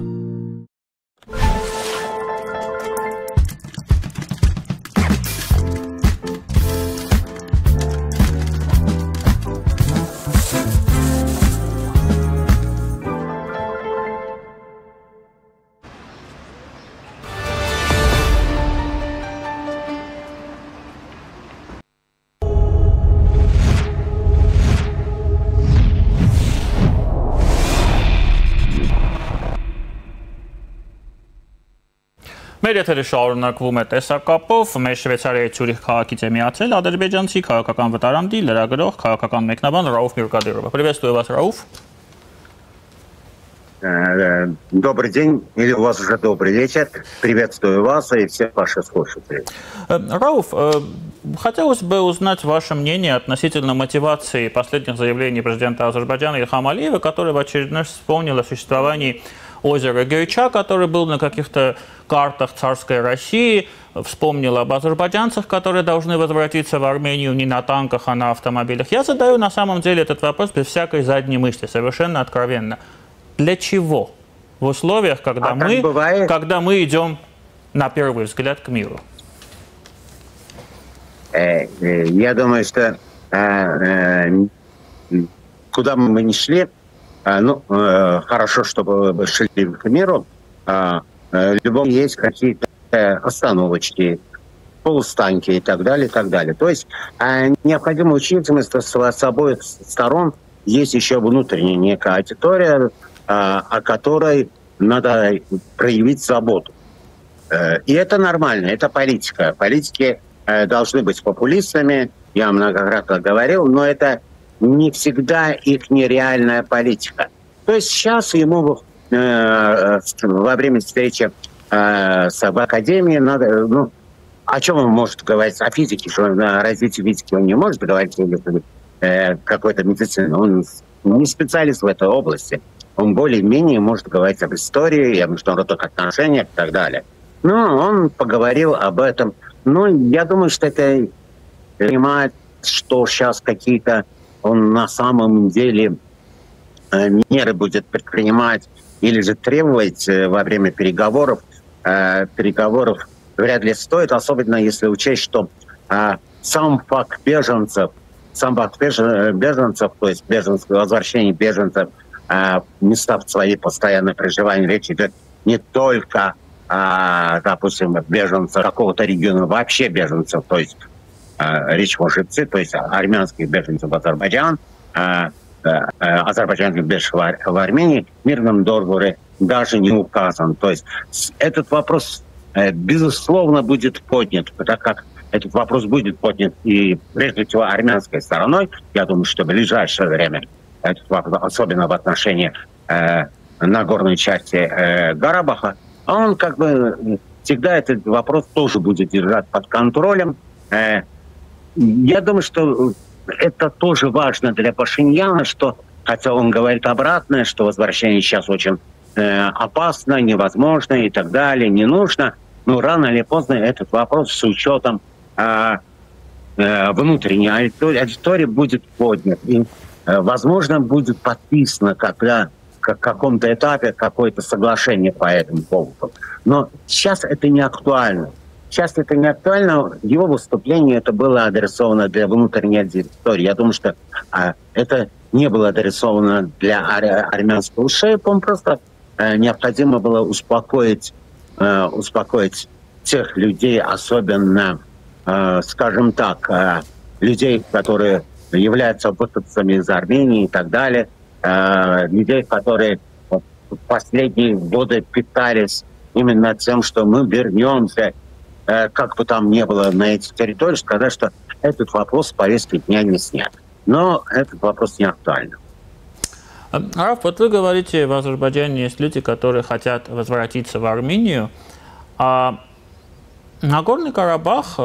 Մեր եթերը շարունակվում է տեսակապով, մեր Շվեյցարիայի Ցյուրիխ քաղաքից է միացել ադրբեջանցի քաղաքական վտարանդի, լրագրող, քաղաքական մեկնաբան Ռաուֆ Միրկադիրովը։ Приветствую вас, Рауф. Добрый день, или у вас уже добрый вечер. Приветствую вас и всех ваших слушателей. Рауф, хотелось бы узнать ваше мнение относительно мотивации последних заявлений президента Азербайджана Ильхама Алиева, который в очередной раз вспомнил о существовании озера Гейча, который был на каких-то картах царской России, вспомнил об азербайджанцах, которые должны возвратиться в Армению не на танках, а на автомобилях. Я задаю на самом деле этот вопрос без всякой задней мысли, совершенно откровенно. Для чего в условиях, когда мы идем на первый взгляд к миру? Я думаю, что куда бы мы ни шли, хорошо, чтобы шли к миру. В любом есть какие-то остановочки, полустанки и так далее, и так далее. То есть необходимо учиться, с обоих сторон есть еще внутренняя некая аудитория, о которой надо проявить заботу. И это нормально, это политика. Политики должны быть популистами, я многократно говорил, но это не всегда их нереальная политика. То есть сейчас ему во время встречи в Академии надо... о чем он может говорить? О физике, что о развитии физики он не может говорить, или какой-то медицины. Он не специалист в этой области. Он более-менее может говорить об истории, о международных отношениях и так далее. Но он поговорил об этом. Я думаю, что это понимает, что сейчас какие-то он на самом деле меры будет предпринимать или же требовать во время переговоров. Переговоров вряд ли стоит, особенно если учесть, что сам факт беженцев, то есть возвращение беженцев в места в свои постоянные проживания, речь идет не только допустим, беженцев какого-то региона, вообще беженцев, то есть речь может идти, то есть армянских беженцев в Азербайджан, азербайджанских беженцев в Армении, в мирном договоре даже не указан. То есть этот вопрос, безусловно, будет поднят, так как этот вопрос будет поднят и прежде всего армянской стороной. Я думаю, что в ближайшее время, этот вопрос, особенно в отношении Нагорной части Карабаха, он как бы всегда этот вопрос тоже будет держать под контролем. Я думаю, что это тоже важно для Пашиняна, что, хотя он говорит обратное, что возвращение сейчас очень опасно, невозможно и так далее, не нужно, но рано или поздно этот вопрос с учетом внутренней аудитории будет поднят. И, возможно, будет подписано когда в каком-то этапе какое-то соглашение по этому поводу. Но сейчас это не актуально. Сейчас это не актуально. Его выступление это было адресовано для внутренней аудитории. Я думаю, что это не было адресовано для армянского шейпа. Он просто необходимо было успокоить тех людей, особенно, скажем так, людей, которые являются выходцами из Армении и так далее, людей, которые в последние годы питались именно тем, что мы вернемся как бы там ни было на эти территории, сказать, что этот вопрос с повестки дня не снят. Но этот вопрос не актуален. Раф, вот вы говорите, в Азербайджане есть люди, которые хотят возвратиться в Армению. А Нагорный Карабах,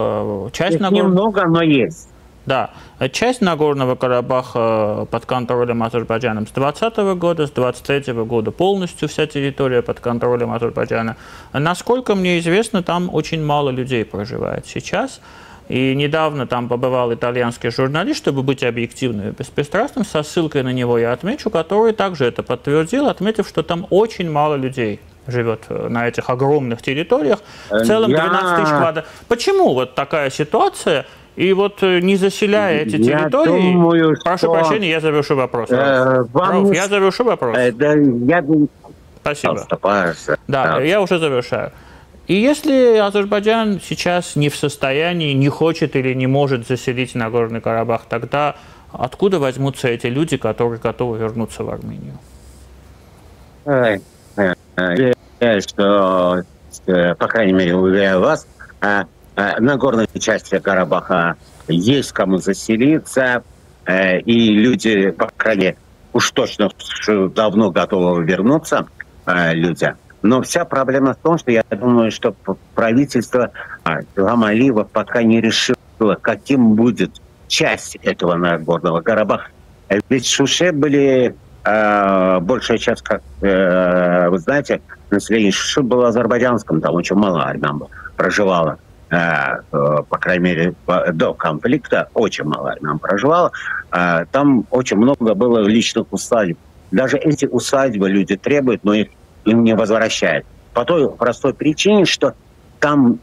часть немного, но есть. Да, часть Нагорного Карабаха под контролем Азербайджана с 2020 года, с 2023 года полностью вся территория под контролем Азербайджана. Насколько мне известно, там очень мало людей проживает сейчас. И недавно там побывал итальянский журналист, чтобы быть объективным и беспристрастным, со ссылкой на него я отмечу, который также это подтвердил, отметив, что там очень мало людей живет на этих огромных территориях. В целом 12 тысяч квадратов. Почему вот такая ситуация? И вот не заселяя эти территории... Думаю, прошу прощения, я завершу вопрос. Я завершу вопрос. Спасибо. Да, я уже завершаю. И если Азербайджан сейчас не в состоянии, не хочет или не может заселить Нагорный Карабах, тогда откуда возьмутся эти люди, которые готовы вернуться в Армению? Что, по крайней мере, уверяю вас, на горной части Карабаха есть кому заселиться, и люди, по крайней мере, уж точно давно готовы вернуться, люди. Но вся проблема в том, что я думаю, что правительство Илхам Алиева пока не решило, каким будет часть этого Нагорного Карабаха. Ведь в Шуше были большая часть, как вы знаете, население Шуши было азербайджанским, там очень мало армян проживало. По крайней мере, до конфликта очень мало армян проживало. Там очень много было личных усадеб. Даже эти усадьбы люди требуют, но им не возвращают. По той простой причине, что там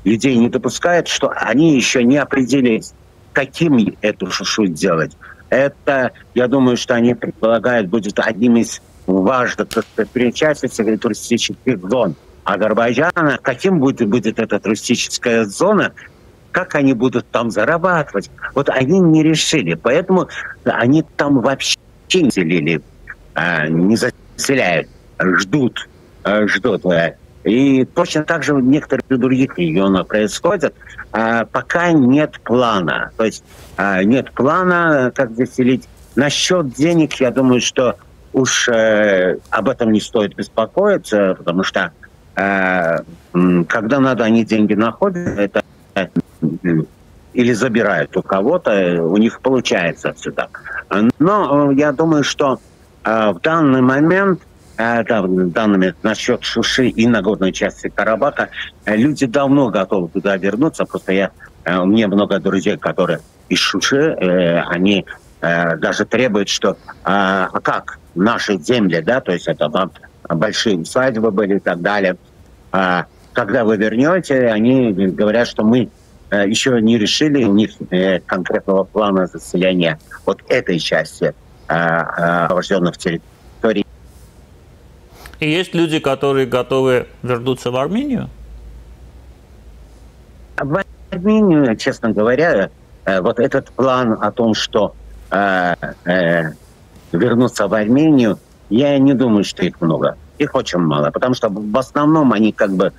людей не допускают, что они еще не определились, каким эту Шушу делать. Это, я думаю, что они предполагают, будет одним из важных достопримечательностей туристических зон Азербайджана. Каким будет эта туристическая зона, как они будут там зарабатывать. Вот они не решили, поэтому они там вообще не заселили, не заселяют. Ждут. И точно так же в некоторых других регионах происходит. Пока нет плана. То есть нет плана, как заселить. Насчет денег, я думаю, что уж об этом не стоит беспокоиться, потому что когда надо, они деньги находят, это или забирают у кого-то, у них получается всегда. Но я думаю, что в данный момент данными насчет Шуши и Нагорной части Карабаха, люди давно готовы туда вернуться. Просто у меня много друзей, которые из Шуши, они даже требуют, что как наши земли, да, то есть это там большие усадьбы были и так далее. Когда вы вернете, они говорят, что мы еще не решили, у них конкретного плана заселения вот этой части освобожденных территорий. И есть люди, которые готовы вернуться в Армению? В Армению, честно говоря, вот этот план о том, что вернуться в Армению, я не думаю, что их много. Их очень мало, потому что в основном они как бы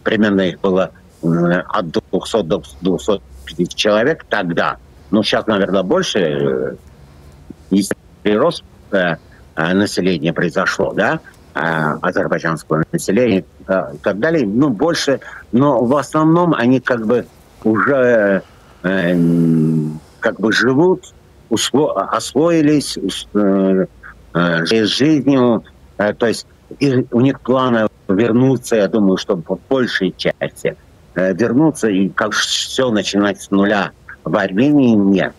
примерно их было от 200 до 250 человек тогда. Но сейчас, наверное, больше. Если рост населения произошло, да, азербайджанского населения и так далее, ну, больше, но в основном они как бы уже как бы живут, освоились жизнью, то есть у них планы вернуться, я думаю, что в большей части вернуться и как все начинать с нуля в Армении нет.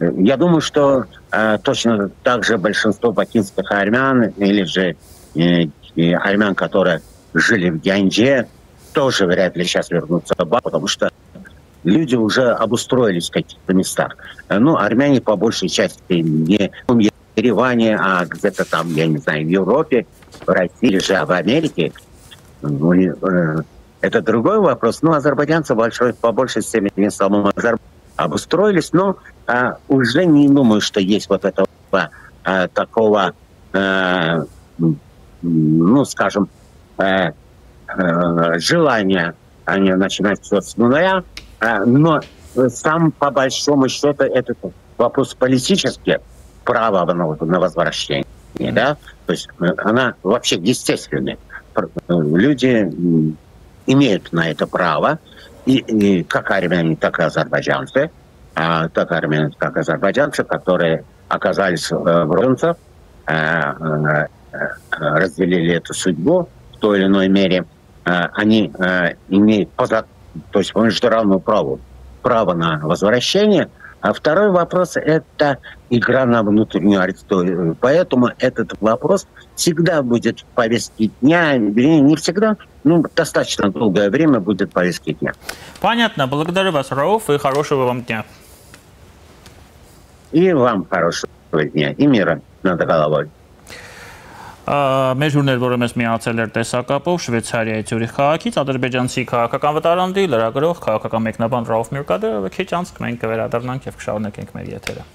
Я думаю, что точно так же большинство бакинских армян или же армян, которые жили в Гяндже, тоже вряд ли сейчас вернутся в Баку, потому что люди уже обустроились в каких-то местах. Ну, армяне по большей части не в Ереване, а где-то там, я не знаю, в Европе, в России или же в Америке. Это другой вопрос. Ну, азербайджанцы по большей степени в самом Азербайджане обустроились, но уже не думаю, что есть вот этого такого, ну, скажем, желание начинать все с нуля, но сам по большому счету этот вопрос политический, право на возвращение, да, то есть она вообще естественная. Люди имеют на это право, и как армяне, так и азербайджанцы, которые оказались в Ронцах, разделили эту судьбу в той или иной мере, они имеют то есть международное право на возвращение. А второй вопрос – это игра на внутреннюю аудиторию. Поэтому этот вопрос всегда будет в повестке дня, не всегда, но достаточно долгое время будет в повестке дня. Понятно. Благодарю вас, Рауф, и хорошего вам дня. И вам хорошего дня, и мира над головой. Մեր հյուրներ, որը մեզ միացել էր տեսակապով Շվեյցարիայի Ցյուրիխ քաղաքից, ադրբեջանցի քաղաքական վտարանդի, լրագրող, քաղաքական մեկնաբան Ռաուֆ Միրկադրովը քիչ անց մենք կվերադառնանք եւ կշարունակենք մեր եթերը։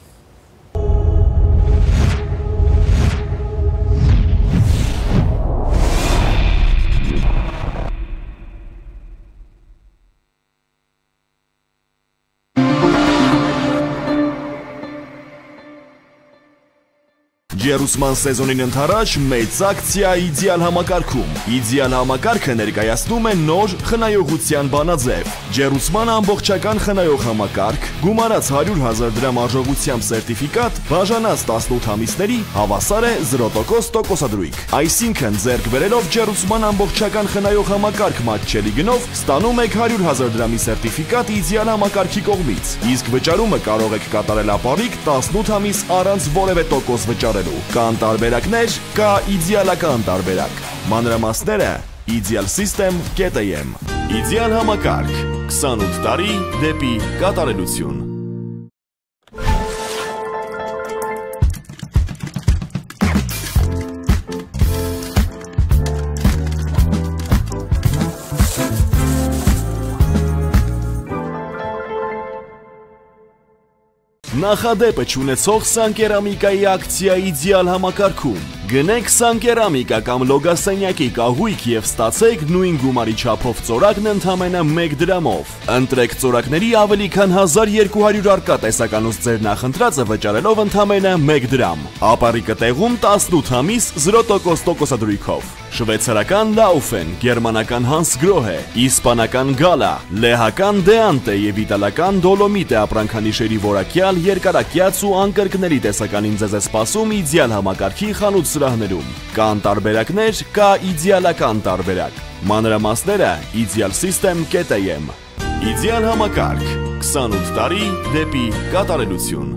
Ջերուսման սեզոնին ընթരാճ մեծ ակցիա իդեալ համակարգում։ Իդեալ համակարգը ներկայացնում է նոր խնայողության բանաձև։ Ջերուսման ամբողջական խնայող համակարգ, գումարած 100,000 դրամ արժողությամբ սերտիֆիկատ, բաժանած 18 ամիսների հավասար է 0% տոկոսադրույք։ Այսինքն ձեռք բերելով ջերուսման ամբողջական խնայող համակարգ մատչելի գնով ստանում եք 100,000 դրամի սերտիֆիկատ իդեալ համակարգի կողմից։ Իսկ վճարումը կարող եք կատարել ապառիկ 18 ամիս առանց որևէ տոկոս վճարելու։ Կան տարբերակներ, կա իդեալական տարբերակ։ Մանրամասները idealsystem.am Իդեալ համակարգ 28 տարի դեպի կատարելություն։ Նախադեպը չունեցող Սանկերամիկայի ակցիա իդեալ համակարգում։ Գնեք Սանկերամիկա կամ լոգասենյակի կահույք եւ ստացեք նույն գումարի չափով ծորակն ընդամենը 1 դրամով։ Ընտրեք ծորակների ավելի քան 1200 առկա տեսականուց ձեր նախընտրածը վճարելով ընդամենը 1 դրամ։ Ապառիկը տեղում 18 ամիս 0% տոկոսադրույքով։ Շվեյցարական Laufen, գերմանական Hansgrohe, իսպանական Gala, լեհական Deante եւ իտալական Dolomite ապրանքանիշերի որակյալ երկարակյաց ու անկրկնելի տեսականին ձեզ է սպասում իդեալ համակարգի խանութ սրահներում։ Կան տարբերակներ, կա իդեալական տարբերակ։ Մանրամասները idealsystem.am Իդեալ համակարգ 28 տարի դեպի կատարելություն։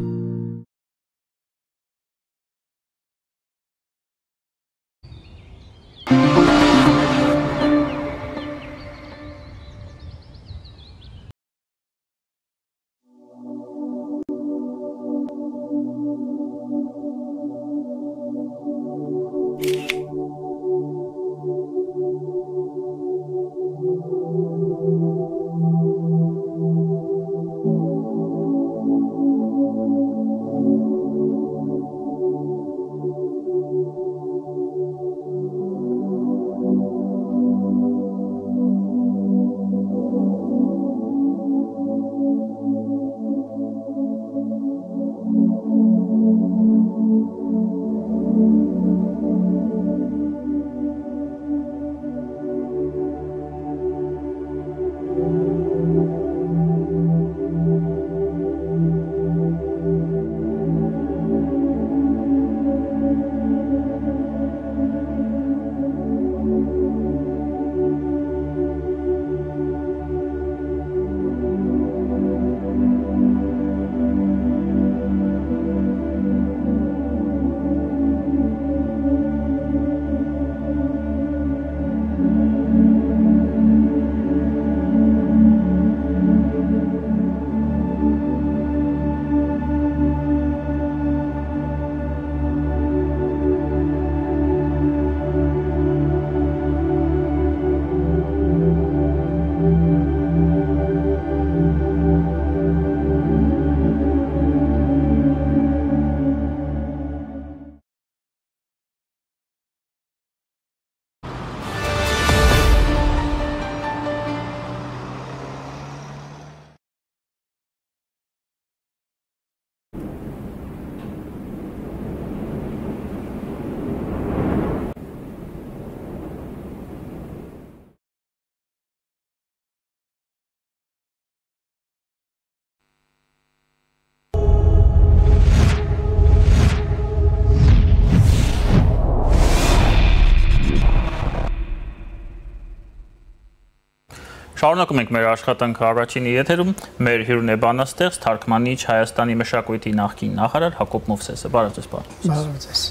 Շարունակում ենք մեր աշխատանքը առաջինի եթերում, մեր հյուրն է բանաստեղծ, թարգմանիչ, Հայաստանի մշակույթի նախկին նախարար Հակոբ Մովսեսը։ Բարև ձեզ, Բարև ձեզ։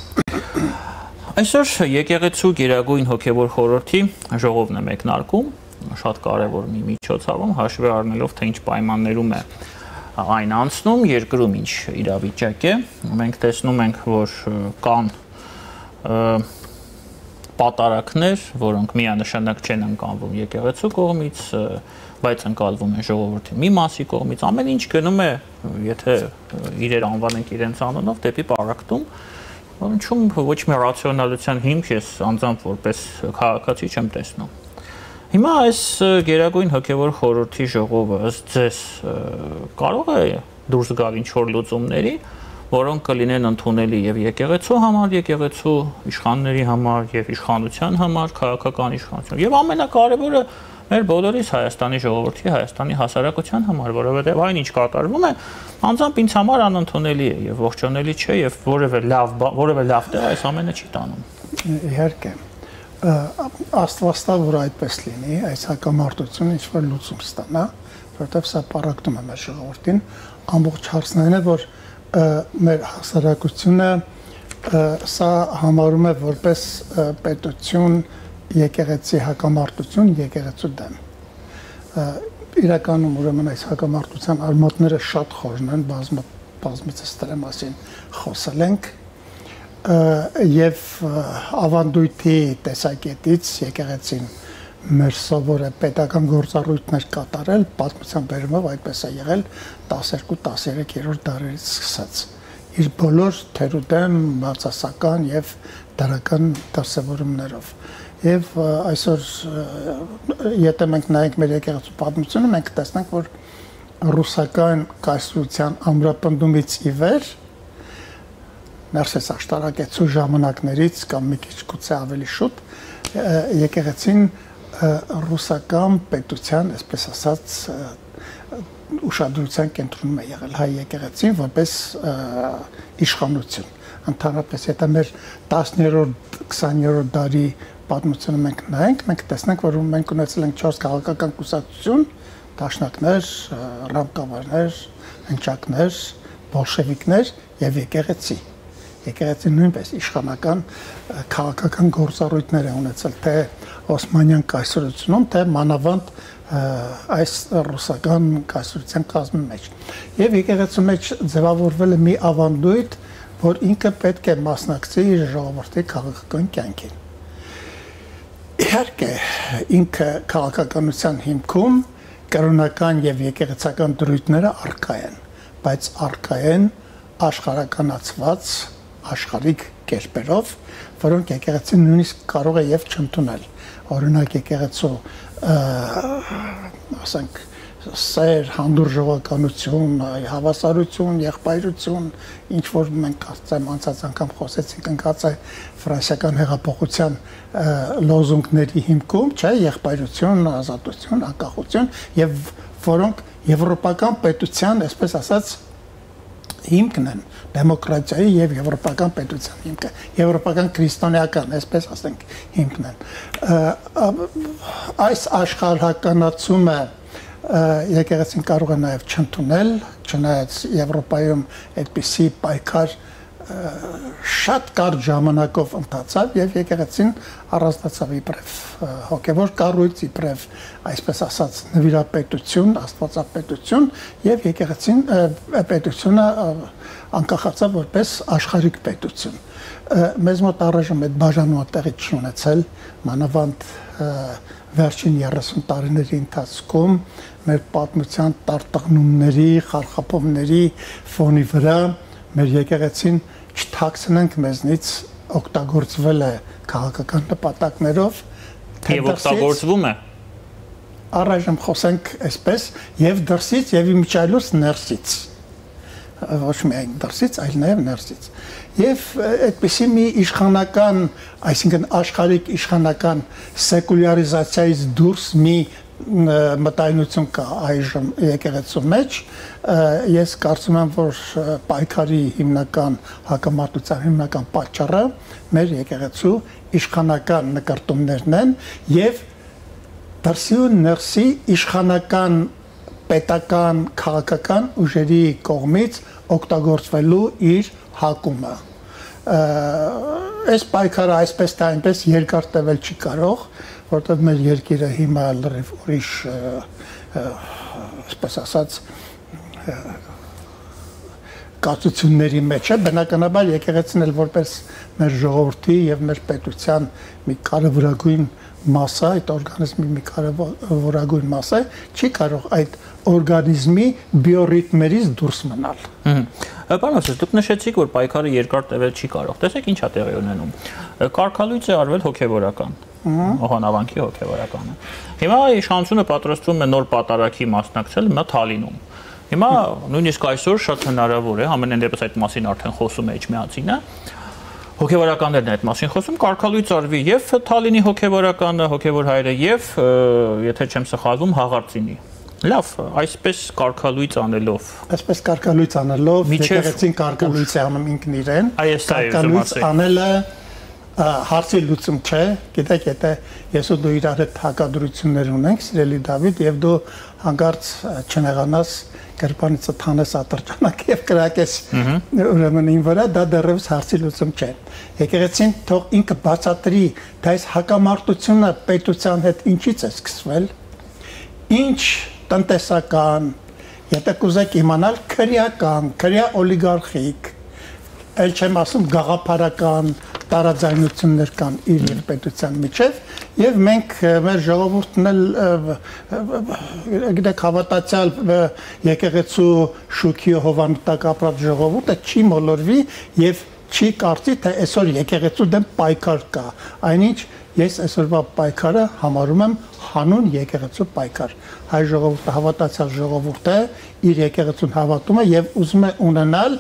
Այսօր եկեղեցու Գերագույն հոգևոր խորհրդի ժողովն է մեկնարկում, շատ կարևոր մի միջոցառում, հաշվի առնելով, թե ինչ պայմաններում է այն անցնում, երկրում ինչ իրավիճակ է։ Մենք տեսնում ենք, որ կան պատարակներ, որոնք միանշանակ չեն ընկալվում եկեղեցու կողմից, բայց ընկալվում են ժողովրդի մի մասի կողմից, ամեն ինչ գնում է, եթե իրեր անվանենք իրենց անունով, դեպի պարակտում, որոնցում ոչ մի ռացիոնալության հիմք ես անձամբ որպես քաղաքացի չեմ տեսնում։ Հիմա այս Գերագույն հոգևոր խորհրդի ժողովը ըստ ձեզ կարող է դուրս գալ ինչ-որ լուծումների, որոնք կլինեն ընդունելի եւ եկեղեցու համար, եկեղեցու իշխանների համար եւ իշխանության համար, քաղաքական իշխանության։ Եվ ամենակարևորը մեր բոլորիս Հայաստանի ժողովրդի, Հայաստանի հասարակության համար, որովհետեւ այն ինչ կատարվում է, անձամբ ինձ համար անընդունելի է եւ ողջունելի չէ եւ որևէ լավ տեղ այս ամենը չի տանում։ Իհարկե, աստվածտա որ այդպես լինի, այս հակամարտությունը ինչ-որ լուծում ստանա, որովհետեւ սա պարակտում է մեր ժողովրդին, ամբողջ հարցն այն է, որ մեր հասարակությունը սա համարում է որպես պետություն եկեղեցի հակամարտություն եկեղեցու դեմ։ Իրականում ուրեմն այս հակամարտության արմատները շատ խորն են, բազմիցս դրա մասին խոսել ենք եւ ավանդույթի տեսակետից եկեղեցին մեր սովոր է պետական գործառույթներ կատարել, պատմության բերումով այդպես է եղել 12-13-րդ դարերից սկսած։ Իր բոլոր թերուտեմ, բացասական եւ դրական դասավորումներով։ Եվ այսօր եթե մենք նայենք մեր եկեղեցու պատմությունը, մենք տեսնենք, որ ռուսական կայսրության ամրապնդումից ի վեր ներսես աշտարակեցու ժամանակներից կամ մի քիչ գուցե ավելի շուտ եկեղեցին ռուսական պետության, այսպես ասած, ուշադրության կենտրոնում է եղել հայ եկեղեցին որպես իշխանություն։ Ընդհանրապես, եթե մեր 10-րդ, 20-րդ դարի պատմությունը մենք նայենք, մենք տեսնենք, որ մենք ունեցել ենք 4 քաղաքական կուսակցություն, դաշնակներ, ռամկավարներ, հնչակներ, բոլշևիկներ եւ եկեղեցի։ Եկեղեցին նույնպես իշխանական քաղաքական գործառույթներ է ունեցել թե Օսմանյան կայսրությունում, թե մանավանդ այս ռուսական կայսրության կազմի մեջ։ Եվ եկեղեցու մեջ ձևավորվել է մի ավանդույթ, որ ինքը պետք է մասնակցի իր ժողովրդի քաղաքական կյանքին։ Իհարկե, ինքը քաղաքականության հիմքում կրոնական եւ եկեղեցական դրույթները առկա են, բայց առկա են աշխարհականացված աշխարհիկ կերպերով, որոնք եկեղեցին նույնիսկ կարող է եւ չընդունել։ Օրինակ եկեղեցու ասենք սեր, հանդուրժողականություն, հավասարություն, եղբայրություն, ինչ որ մենք կարծեմ անցած անգամ խոսեցինք, ընկած է ֆրանսիական հեղափոխության լոզունգների հիմքում, չէ, եղբայրություն, ազատություն, անկախություն եւ որոնք եվրոպական պետության, այսպես ասած, հիմքն են, դեմոկրատիայի եւ եվրոպական պետության հիմքը, եվրոպական քրիստոնեական, այսպես ասենք, հիմքն են։ Այս աշխարհականացումը եկեղեցին կարող է նաեւ չընդունել, չնայած Եվրոպայում այդպիսի պայքար շատ կարճ ժամանակով ընթացավ եւ եկեղեցին առանձնացավ իբրև հոգեվոր կառույց, իբրև այսպես ասած նվիրապետություն, աստվածապետություն եւ եկեղեցին պետությունը անկախացավ որպես աշխարհիկ պետություն։ Մեզ մոտ առայժմ այդ բաժանումը տեղի չի ունեցել, մանավանդ վերջին 30 տարիների ընթացքում մեր պատմության տարտղնումների, խարխափովների ֆոնի վրա մեր եկեղեցին չթաքցնենք մեզնից օգտագործվել է քաղաքական նպատակներով եւ օգտագործվում է առայժմ խոսենք այսպես եւ դրսից եւ իմիջայլոց ներսից ոչ միայն դրսից, այլ նաեւ ներսից եւ այդպիսի մի իշխանական, այսինքն աշխարհիկ իշխանական սեկուլյարիզացիայից դուրս մի մտայնություն կա այժմ եկեղեցու մեջ, ես կարծում եմ, որ պայքարի հիմնական հակամարտության հիմնական պատճառը մեր եկեղեցու իշխանական նկարտումներն են եւ դրսի ու ներսի իշխանական պետական քաղաքական ուժերի կողմից օգտագործվելու իր հակումը այս պայքարը այսպես թե այնպես երկար տևել չի կարող, որտեղ մեր երկիրը հիմա լրիվ ուրիշ այսպես ասած կացությունների մեջ է, բնականաբար եկեղեցին էլ որպես մեր ժողովրդի եւ մեր պետության մի կարևորագույն մասը, այդ օրգանիզմի մի կարևորագույն մասը չի կարող այդ օրգանիզմի բիոռիթմերից դուրս մնալ։ Պարոն Ասես, դուք նշեցիք, որ պայքարը երկար տևել չի կարող։ Տեսեք ինչ է տեղի ունենում։ Կարգալույծ է արվել հոգևորական, օհանավանքի հոգևորականը։ Հիմա իշխանությունը պատրաստվում է նոր պատարագի մասնակցել մա Թալինում։ Հիմա նույնիսկ այսօր շատ հնարավոր է, ամենայն դեպս այդ մասին արդեն խոսում է Էջմիածինը, հոգևորականներն այդ մասին խոսում, կարգալույծ արվի եւ Թալինի հոգևորականը, հոգևոր հայրը եւ, եթե չեմ սխալվում, Հաղարծինի։ Լավ, այսպես կարգալույծ անելով։ Այսպես կարգալույծ անելով, եկեղեցին կարգալույծ է անում ինքն իրեն։ Կարգալույծ անելը հարցի լուծում չէ, գիտեք, եթե ես ու դու իրար հետ հակադրություններ ունենք, սիրելի Դավիթ, եւ դու հանկարծ չնեղանաս գրպանիցը թանես ատրճանակ եւ կրակես ուրեմն ին վրա, դա դեռևս հարցի լուծում չէ։ Եկեղեցին թող ինքը բացատրի, դա այս հակամարտությունը պետության հետ ինչից է սկսվել, ինչ տնտեսական, եթե կուզեք իմանալ, քրյա օլիգարխիկ, էլ չեմ ասում գաղափարական տարաձայնություններ կան իր եւ պետության միջև, եւ մենք մեր ժողովուրդն էլ գիտեք հավատացյալ եկեղեցու շուքի հովանտակ ապրած ժողովուրդը չի մոլորվի եւ չի կարծի, թե այսօր եկեղեցու դեմ պայքար կա, այնինչ ես այսօրվա պայքարը համարում եմ հանուն եկեղեցու պայքար։ Հայ ժողովուրդը հավատացյալ ժողովուրդ է, իր եկեղեցուն հավատում է եւ ուզում է ունենալ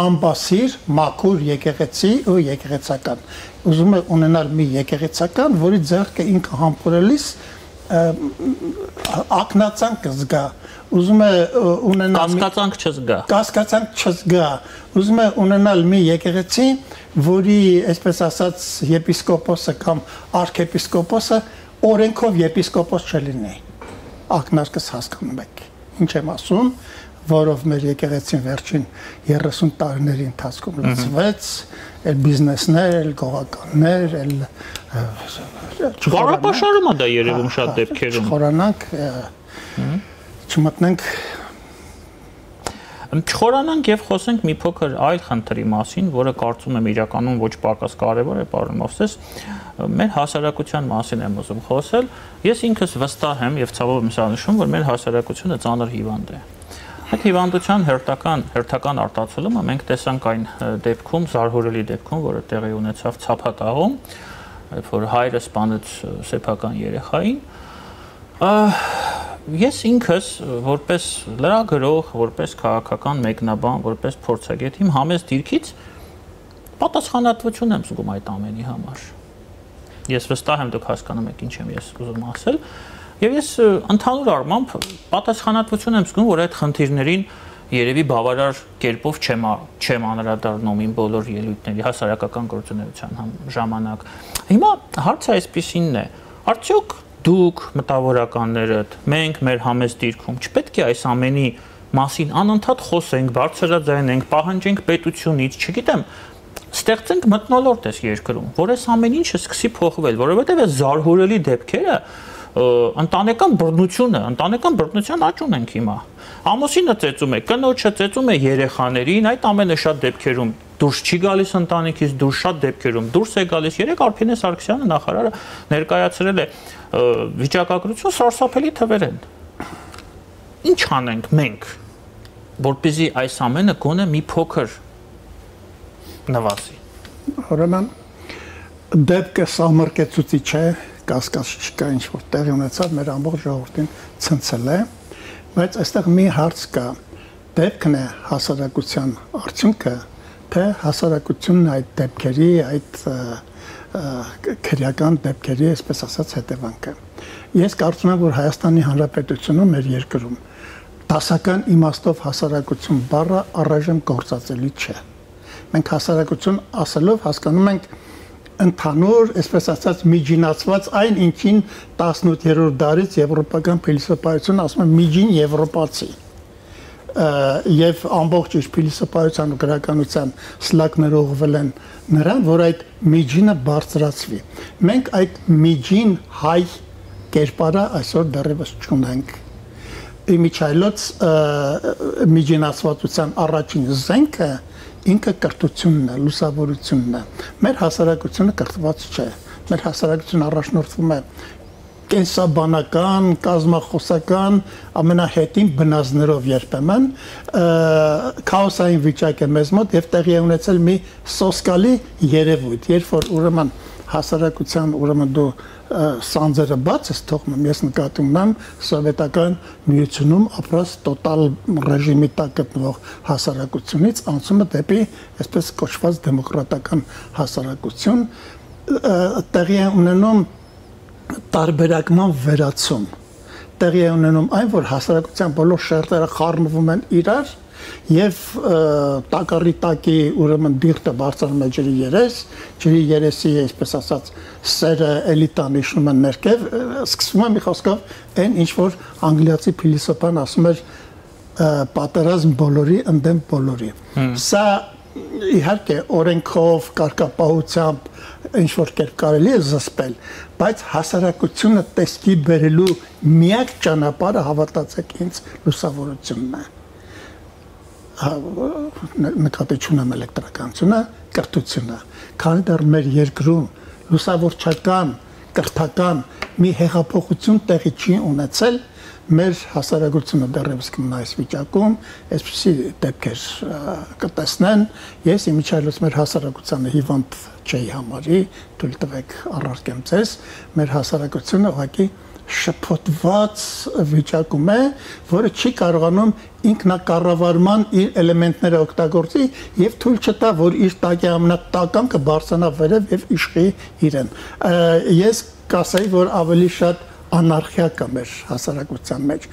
ամբասիր, մաքուր եկեղեցի ու եկեղեցական։ Ուզում է ունենալ մի եկեղեցական, որի ձեռքը ինքը համբուրելիս ակնածանք կզգա։ Ուզում է ունենալ կասկածանք չզգա։ Կասկածանք չզգա։ Ուզում է ունենալ մի եկեղեցի, որի, այսպես ասած, եպիսկոպոսը կամ արքեպիսկոպոսը օրենքով եպիսկոպոս չլինի։ Ակնարկս հասկանում եք։ Ինչ եմ ասում, որով մեր եկեղեցին վերջին 30 տարիների ընթացքում լծվեց, այլ բիզնեսներ, այլ գողականներ, այլ Գարապաշարում է դա երևում շատ դեպքերում։ Չխորանանք, չմտնենք Չխորանանք եւ խոսենք մի փոքր այլ խնդրի մասին, որը կարծում եմ իրականում ոչ պակաս կարևոր է, պարոն Մովսես, մեր հասարակության մասին եմ ուզում խոսել։ Ես ինքս վստահ եմ եւ ցավով եմ սա նշում, որ մեր հասարակությունը ծանր հիվանդ է։ Այդ հիվանդության հերթական արտացոլումը մենք տեսանք այն դեպքում, զարհուրելի դեպքում, որը տեղի ունեցավ Ցափակաղում, երբ որ հայրը սպանեց սեփական երեխային։ Ես ինքս որպես լրագրող, որպես քաղաքական մեկնաբան, որպես փորձագետ իմ համեստ դիրքից պատասխանատվություն եմ զգում այդ ամենի համար։ Ես վստահ եմ դուք հասկանում եք ինչ եմ ես ուզում ասել, եւ ես ընդհանուր առմամբ պատասխանատվություն եմ զգում, որ այդ խնդիրներին երևի բավարար կերպով չեմ անդրադառնում իմ բոլոր ելույթների հասարակական գործունեության ժամանակ։ Հիմա հարցը այսպեսինն է. արդյոք դուք մտավորականներդ, մենք մեր համեստ դիրքում չպետք է այս ամենի մասին անընդհատ խոսենք, բարձրաձայնենք, պահանջենք պետությունից, չգիտեմ, ստեղծենք մթնոլորտ այս երկրում, որ այս ամեն ինչը սկսի փոխվել, որովհետև այս զարհուրելի դեպքերը ընտանեկան բռնության աճ ունենք հիմա։ Ամուսինը ծեծում է, կնոջը ծեծում է երեխաներին, այդ ամենը շատ դեպքերում դուրս չի գալիս ընտանիքից, շատ դեպքերում դուրս է գալիս։ Երեք Արփինե Սարգսյանը նախարարը ներկայացրել է վիճակագրություն, սարսափելի թվեր են։ Ինչ անենք մենք, որպեսզի այս ամենը գոնե մի փոքր նվազի։ Ուրեմն դեպքը սահմռկեցուցիչ է, կասկած չկա, ինչ որ տեղի ունեցավ, մեր ամբողջ ժողովրդին ցնցել է, բայց այստեղ մի հարց կա. դեպքն է հասարակության արդյունքը, թե հասարակությունն այդ դեպքերի, այդ քրեական դեպքերի, այսպես ասած, հետևանքը։ Ես կարծում եմ, որ Հայաստանի Հանրապետությունում, մեր երկրում, դասական իմաստով հասարակություն բառը առայժմ գործածելի չէ։ Մենք հասարակություն ասելով հասկանում ենք ընդհանուր, այսպես ասած, միջինացված այն ինչին 18-րդ դարից եվրոպական փիլիսոփայությունը ասում է միջին եվրոպացի եւ ամբողջ իր փիլիսոփայության ու գրականության սլակները ուղղվել են նրան, որ այդ միջինը բարձրացվի։ Մենք այդ միջին հայ կերպարը այսօր դեռևս չունենք։ Իմիջայլոց միջինացվածության առաջին զենքը ինքը կրթությունն է, լուսավորությունն է։ Մեր հասարակությունը կրթված չէ։ Մեր հասարակությունը առաջնորդվում է կենսաբանական, կազմախոսական ամենահետին բնազդներով երբեմն քաոսային վիճակ է մեզ մոտ եւ տեղի է ունեցել մի սոսկալի երևույթ, երբ որ ուրեմն հասարակության ուրեմն դու սանձերը բաց ես թողնում, ես նկատի ունեմ սովետական միությունում ապրած տոտալ ռեժիմի տակ գտնվող հասարակությունից անցումը դեպի այսպես կոչված դեմոկրատական հասարակություն տեղի է ունենում տարբերակման վերացում, տեղի է ունենում այն, որ հասարակության բոլոր շերտերը խառնվում են իրար եւ տակառի տակի ուրեմն դիրտը բարձրանում է ջրի երեսի, այսպես ասած, սերը էլիտան իջնում են ներքև, սկսվում է մի խոսքով այն ինչ որ անգլիացի փիլիսոփան ասում էր պատերազմ բոլորի ընդդեմ բոլորի։ Սա իհարկե օրենքով, կարգապահությամբ ինչ որ կերպ կարելի է զսպել, բայց հասարակությունը տեսքի բերելու միակ ճանապարհը հավատացեք ինձ լուսավորությունն է։ Նկատի չունեմ էլեկտրականությունը, կրթությունը, քանի դեռ մեր երկրում լուսավորչական, կրթական մի հեղափոխություն տեղի չի ունեցել, մեր հասարակությունը դեռևս կմնա այս վիճակում, այսպիսի դեպքեր կտեսնեն, ես իմիջայլոց մեր հասարակությանը հիվանդ չէի համարի, թույլ տվեք առարկեմ ձեզ, մեր հասարակությունը ուղղակի շփոթված վիճակում է, որը չի կարողանում ինքնակառավարման իր էլեմենտները օգտագործի եւ թույլ չտա, որ իր տակի ամենատական կբարձրանա վերև եւ իշխի իրեն։ Ես կասեի, որ ավելի շատ անարխիա կա մեր հասարակության մեջ։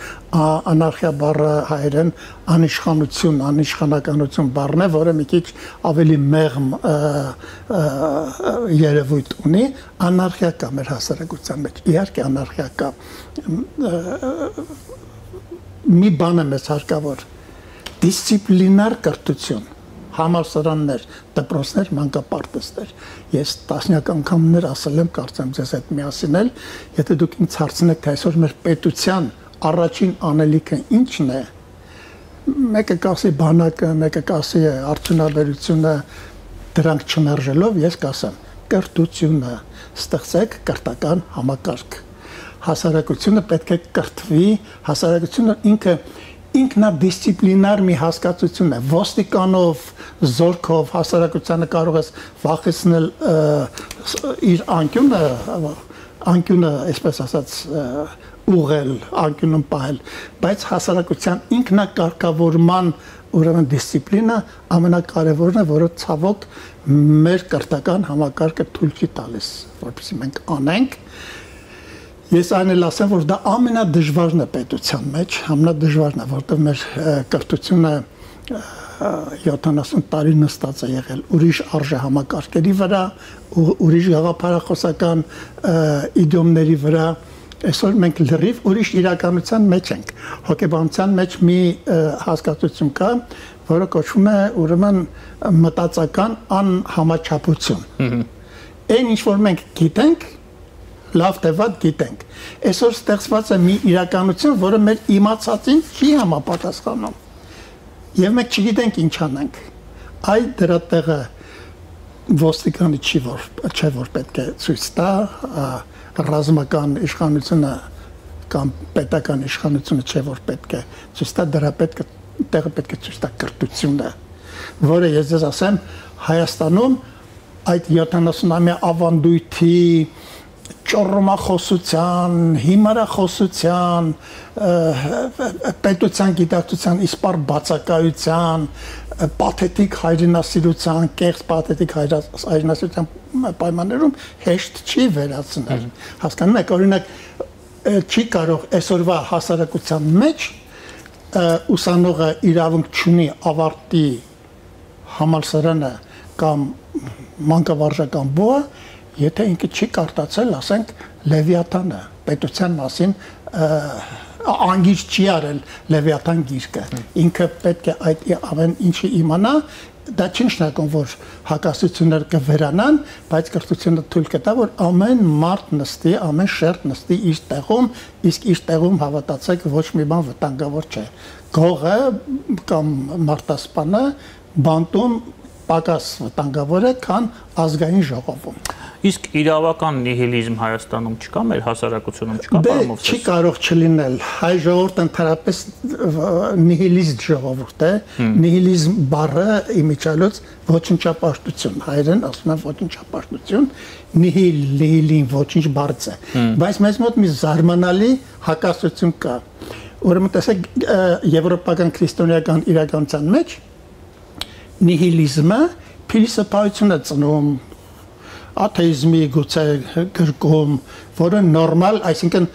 Անարխիա բառը հայերեն անիշխանություն, անիշխանականություն բառն է, որը մի քիչ ավելի մեղմ երևույթ ունի, անարխիա կա մեր հասարակության մեջ։ Իհարկե անարխիա կա։ Մի բան է մեզ հարկավոր՝ դիսցիպլինար կրթություն, համալսարաններ, դպրոցներ, մանկապարտեզներ։ Ես տասնյակ անգամներ ասել եմ, կարծեմ ձեզ հետ միասին էլ, եթե դուք ինձ հարցնեք, թե այսօր մեր պետության առաջին անելիքը ինչն է, մեկը կասի բանակը, մեկը կասի արդյունաբերությունը, դրանք չմերժելով, ես կասեմ կրթությունը, ստեղծեք կրթական համակարգ։ Հասարակությունը պետք է կրթվի, հասարակությունը ինքնադիսցիպլինար մի հասկացություն է, ոստիկանով, զորքով հասարակությանը կարող ես վախեցնել իր անկյունը, այսպես ասած, ուղղել, անկյունում պահել, բայց հասարակության ինքնակարգավորման ուրեմն դիսցիպլինը ամենակարևորն է, որը ցավոք մեր կրթական համակարգը թույլ չի տալիս, որպեսզի մենք անենք։ Ես այն էլ ասեմ, որ դա ամենադժվարն է պետության մեջ, ամենադժվարն է, որտեղ մեր կրթությունը 70 տարի նստած է եղել ուրիշ արժե համակարգերի վրա, ուրիշ գաղափարախոսական իդեոմների վրա, այսօր մենք լրիվ ուրիշ իրականության մեջ ենք։ Հոգեբանության մեջ մի հասկացություն կա, որը կոչվում է ուրեմն մտածական անհամաչափություն։ Այն ինչ որ մենք գիտենք, լավ թե վատ գիտենք։ Այսօր ստեղծված է մի իրականություն, որը մեր իմացածին չի համապատասխանում։ Եվ մենք չգիտենք ինչ անենք։ Այ դրա տեղը ոստիկանի չէ որ պետք է ցույց տա, ռազմական իշխանությունը կամ պետական իշխանությունը չէ որ պետք է ցույց տա, դրա տեղը պետք է ցույց տա կրթությունը, որը ես ձեզ ասեմ Հայաստանում այդ 70-ամյա ավանդույթի ճոռոմախոսության, հիմարախոսության, պետության գիտակցության իսպար բացակայության, պաթետիկ հայրենասիրության, կեղծ պաթետիկ հայրենասիրության պայմաններում հեշտ չի վերացնել։ Հասկանում եք, օրինակ, չի կարող այսօրվա հասարակության մեջ ուսանողը իրավունք չունի ավարտի համալսարանը կամ մանկավարժական բուհը եթե ինքը չի կարտացել, ասենք Լևիաթանը, պետության մասին անգիր չի արել Լևիաթան գիրքը։ Ինքը պետք է այդ ամեն ինչը իմանա, դա չի նշանակում, որ հակասությունները կվերանան, բայց կրթությունը թույլ կտա, որ ամեն մարդ նստի, ամեն շերտ նստի իր տեղում, իսկ իր տեղում հավատացեք ոչ մի բան վտանգավոր չէ։ Գողը կամ մարտասպանը բանտում պակաս վտանգավոր է, քան ազգային ժողովում։ Իսկ իրավական նիհիլիզմ Հայաստանում չկա, մեր հասարակությունում չկա, պարոն Մովսես։ Չի կարող չլինել։ Հայ ժողովուրդը ընդհանրապես նիհիլիստ ժողովուրդ է։ Նիհիլիզմ բառը իմիջիալոց ոչնչապաշտություն, հայերեն ասում են ոչնչապաշտություն, նիհիլին ոչինչ բարձ է։ Բայց մեզ մոտ մի զարմանալի հակասություն կա։ Ուրեմն տեսեք, եվրոպական քրիստոնեական իրականության մեջ նիհիլիզմը փիլիսոփայություն է ծնում, աթեիզմի գուցե գրկում, որը նորմալ, այսինքն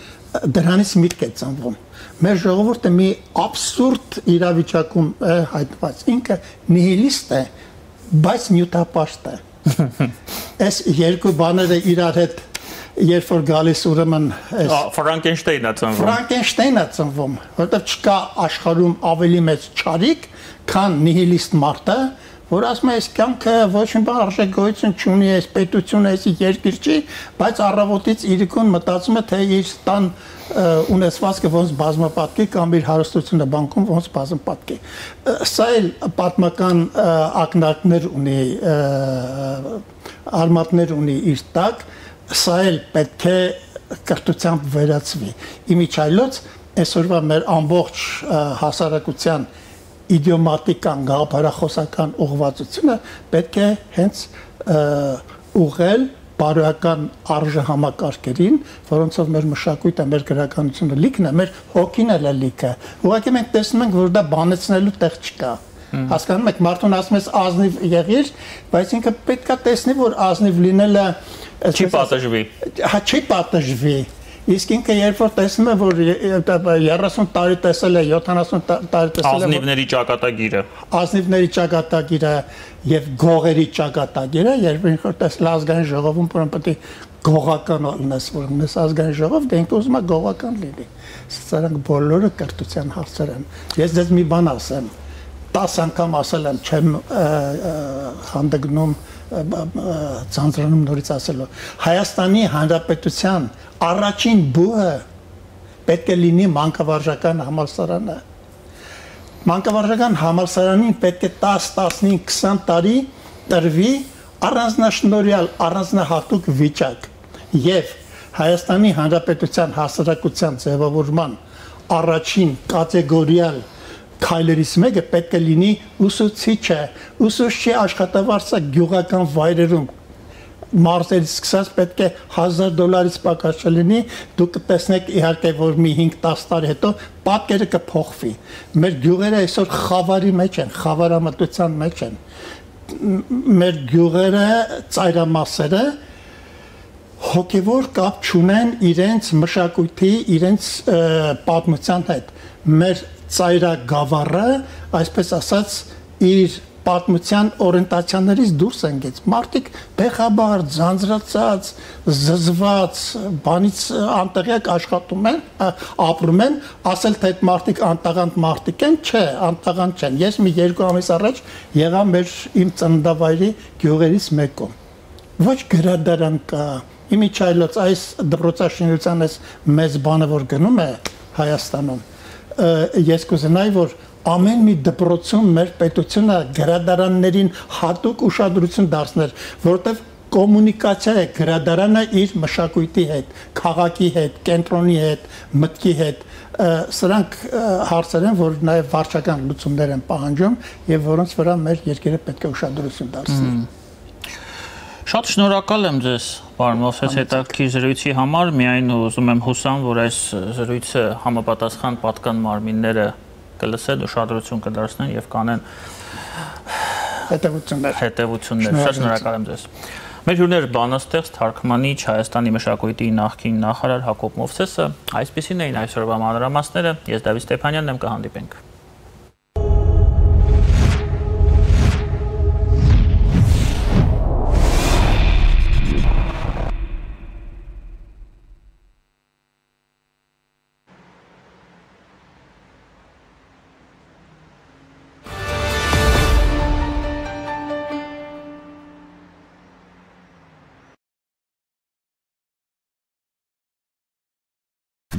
դրանից միտք է ծնվում։ Մեր ժողովուրդը մի абսուրդ իրավիճակում է հայտնված։ Ինքը նիհիլիստ է, բայց նյութապաշտ է։ Այս երկու բաները իրար հետ երբ որ գալիս ուրեմն Ֆրանկենշտեյնն է ծնվում։ Ֆրանկենշտեյնն է ծնվում, որովհետև չկա աշխարհում ավելի մեծ չարիք, քան նիհիլիստ մարդը, որ ասում է, այս կյանքը ոչ մի բան արժեքություն չունի, այս պետությունը, այս երկիր չի, բայց առավոտից իրիկուն մտածում է, թե իր տան ունեցվածքը ոնց բազմապատկի կամ իր հարստությունը բանկում ոնց բազմապատկի։ Սա էլ պատմական ակնարկներ ունի, արմատներ ունի իր տակ, սա էլ պետք է կրթությամբ վերացվի։ Իմիջիալոց այսօրվա մեր ամբողջ հասարակության իդիոմատիկան, գաղափարախոսական ուղղվածությունը պետք է հենց ուղղել բարոյական արժեհամակարգերին, որոնցով մեր մշակույթը, մեր գրականությունը լիքն է, մեր հոգին էլ է լիքը։ Ուղղակի մենք տեսնում ենք, որ դա բանեցնելու տեղ չկա։ Հասկանում եք, մարդուն ասում ես ազնիվ եղիր, բայց ինքը պետք է տեսնի, որ ազնիվ լինելը չի պատժվի։ Հա, չի պատժվի։ Իսկ ինքը երբ որ տեսնում է, որ 30 տարի տեսել է, 70 տարի տեսել է ազնիվների ճակատագիրը, ազնիվների ճակատագիրը եւ գողերի ճակատագիրը, երբ ինքը տեսել ազգային ժողովում, որ պետք է գողական լինես, որ ունես ազգային ժողով, դե ինքը ուզում է գողական լինի։ Սրանք բոլորը կրթության հարցեր են։ Ես դες մի բան ասեմ, 10 անգամ ասել եմ, չեմ հանդգնում ցանցրանում նորից ասելով Հայաստանի Հանրապետության առաջին բուհը պետք է լինի մանկավարժական համալսարանը։ Մանկավարժական համալսարանին պետք է 10, 15, 20 տարի տրվի առանձնաշնորհյալ, առանձնահատուկ վիճակ եւ Հայաստանի Հանրապետության հասարակության ձևավորման առաջին կատեգորիալ քայլերից մեկը պետք է լինի ուսուցիչը, ուսուցչի աշխատավարձը գյուղական վայրերում մարզերից սկսած պետք է $1000 պակաս չլինի, դուք կտեսնեք իհարկե, որ մի 5-10 տարի հետո պատկերը կփոխվի։ Մեր գյուղերը այսօր խավարի մեջ են, խավարամտության մեջ են։ Մեր գյուղերը, ծայրամասերը հոգևոր կապ չունեն իրենց մշակույթի, իրենց պատմության հետ։ Մեր ծայրագավառը, այսպես ասած, իր պատմության օրենտացիաներից դուրս են գեց։ Մարդիկ բեղաբար, ձանձրացած, զզված, բանից անտեղյակ աշխատում են, ապրում են, ասել թե այդ մարդիկ անտաղանդ մարդիկ են, չէ, անտաղանդ չեն։ Ես մի 2 ամիս առաջ եղա իմ ծննդավայրի գյուղերից մեկում։ Ոչ գրադարան կա, իմիջիալոց այս դպրոցաշինության այս մեծ բանը, որ գնում է Հայաստանում, ես կուզենայի, որ ամեն մի դպրոցում մեր պետությունը գրադարաններին հատուկ ուշադրություն դարձներ, որովհետև կոմունիկացիա է գրադարանը իր մշակույթի հետ, քաղաքի հետ, կենտրոնի հետ, մտքի հետ, սրանք հարցեր են, որ նաև վարչական լուծումներ են պահանջում եւ որոնց վրա մեր երկիրը պետք է ուշադրություն դարձնի։ Շատ շնորհակալ եմ ձեզ, պարոն Մովսես, հետաքրքիր զրույցի համար, միայն ուզում եմ հուսամ, որ այս զրույցը համապատասխան պատկան մարմինները կլսեն, ուշադրություն կդարձնեն եւ կանեն հետևություններ։ Շատ շնորհակալ եմ ձեզ։ Մեր հյուրներ բանաստեղծ, թարգմանիչ, Հայաստանի մշակույթի նախկին նախարար Հակոբ Մովսեսը, այսպիսին էին այսօրվա մանրամասները, ես Դավիթ Ստեփանյանն եմ, կհանդիպենք։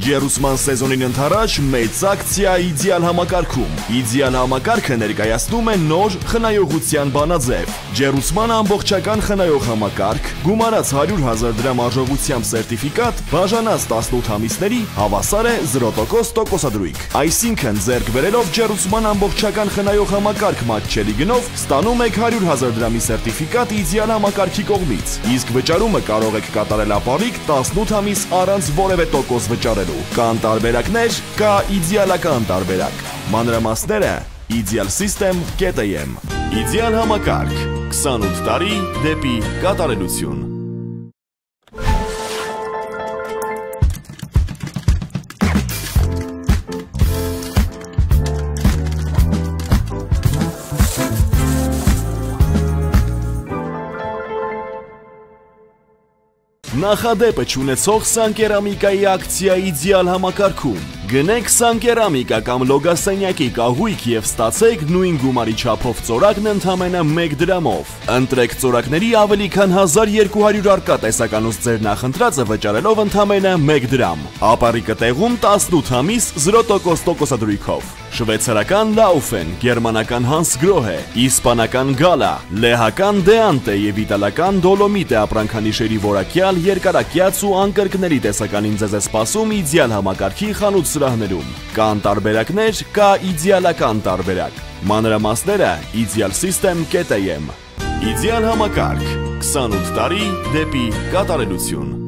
Ջերուսման սեզոնին ընդառաջ մեծ ակցիա իդեալ համակարգում։ Իդեալ համակարգը ներկայացնում է նոր խնայողության բանաձև։ Ջերուսման ամբողջական խնայող համակարգ, գումարած 100,000 դրամ արժողությամբ սերտիֆիկատ, բաժանած 18 ամիսների հավասար է 0% տոկոսադրույք։ Այսինքն ձեռք բերելով Ջերուսման ամբողջական խնայող համակարգ մատչելի գնով ստանում եք 100,000 դրամի սերտիֆիկատ իդեալ համակարգի կողմից, իսկ վճարումը կարող եք կատարել ապառիկ 18 ամիս առանց որևէ տոկոս վճարելու։ Կան տարբերակներ, կա իդեալական տարբերակ։ Մանրամասները idealsystem.am։ Իդեալ համակարգ 28 տարի դեպի կատարելություն։ Նախադեպը չունեցող Սանկերամիկայի ակցիա իդեալ համակարգում։ Գնեք Սանկերամիկա կամ լոգասենյակի կահույք եւ ստացեք նույն գումարի չափով ծորակն ընդամենը 1 դրամով։ Ընտրեք ծորակների ավելի քան 1200 առկա տեսականուց ձեր նախընտրածը վճարելով ընդամենը 1 դրամ։ Ապառիկը տեղում 18 ամիս 0% տոկոսադրույքով։ Շվեյցարական Laufen, գերմանական Hansgrohe, իսպանական Gala, լեհական Deante եւ իտալական Dolomite ապրանքանիշերի որակյալ երկարակյաց ու անկրկնելի տեսականին ձեզ է սպասում իդեալ համակարգի խանութ սրահներում։ Կան տարբերակներ, կա իդեալական տարբերակ։ Մանրամասները idealsystem.am։ Իդեալ համակարգ 28 տարի դեպի կատարելություն։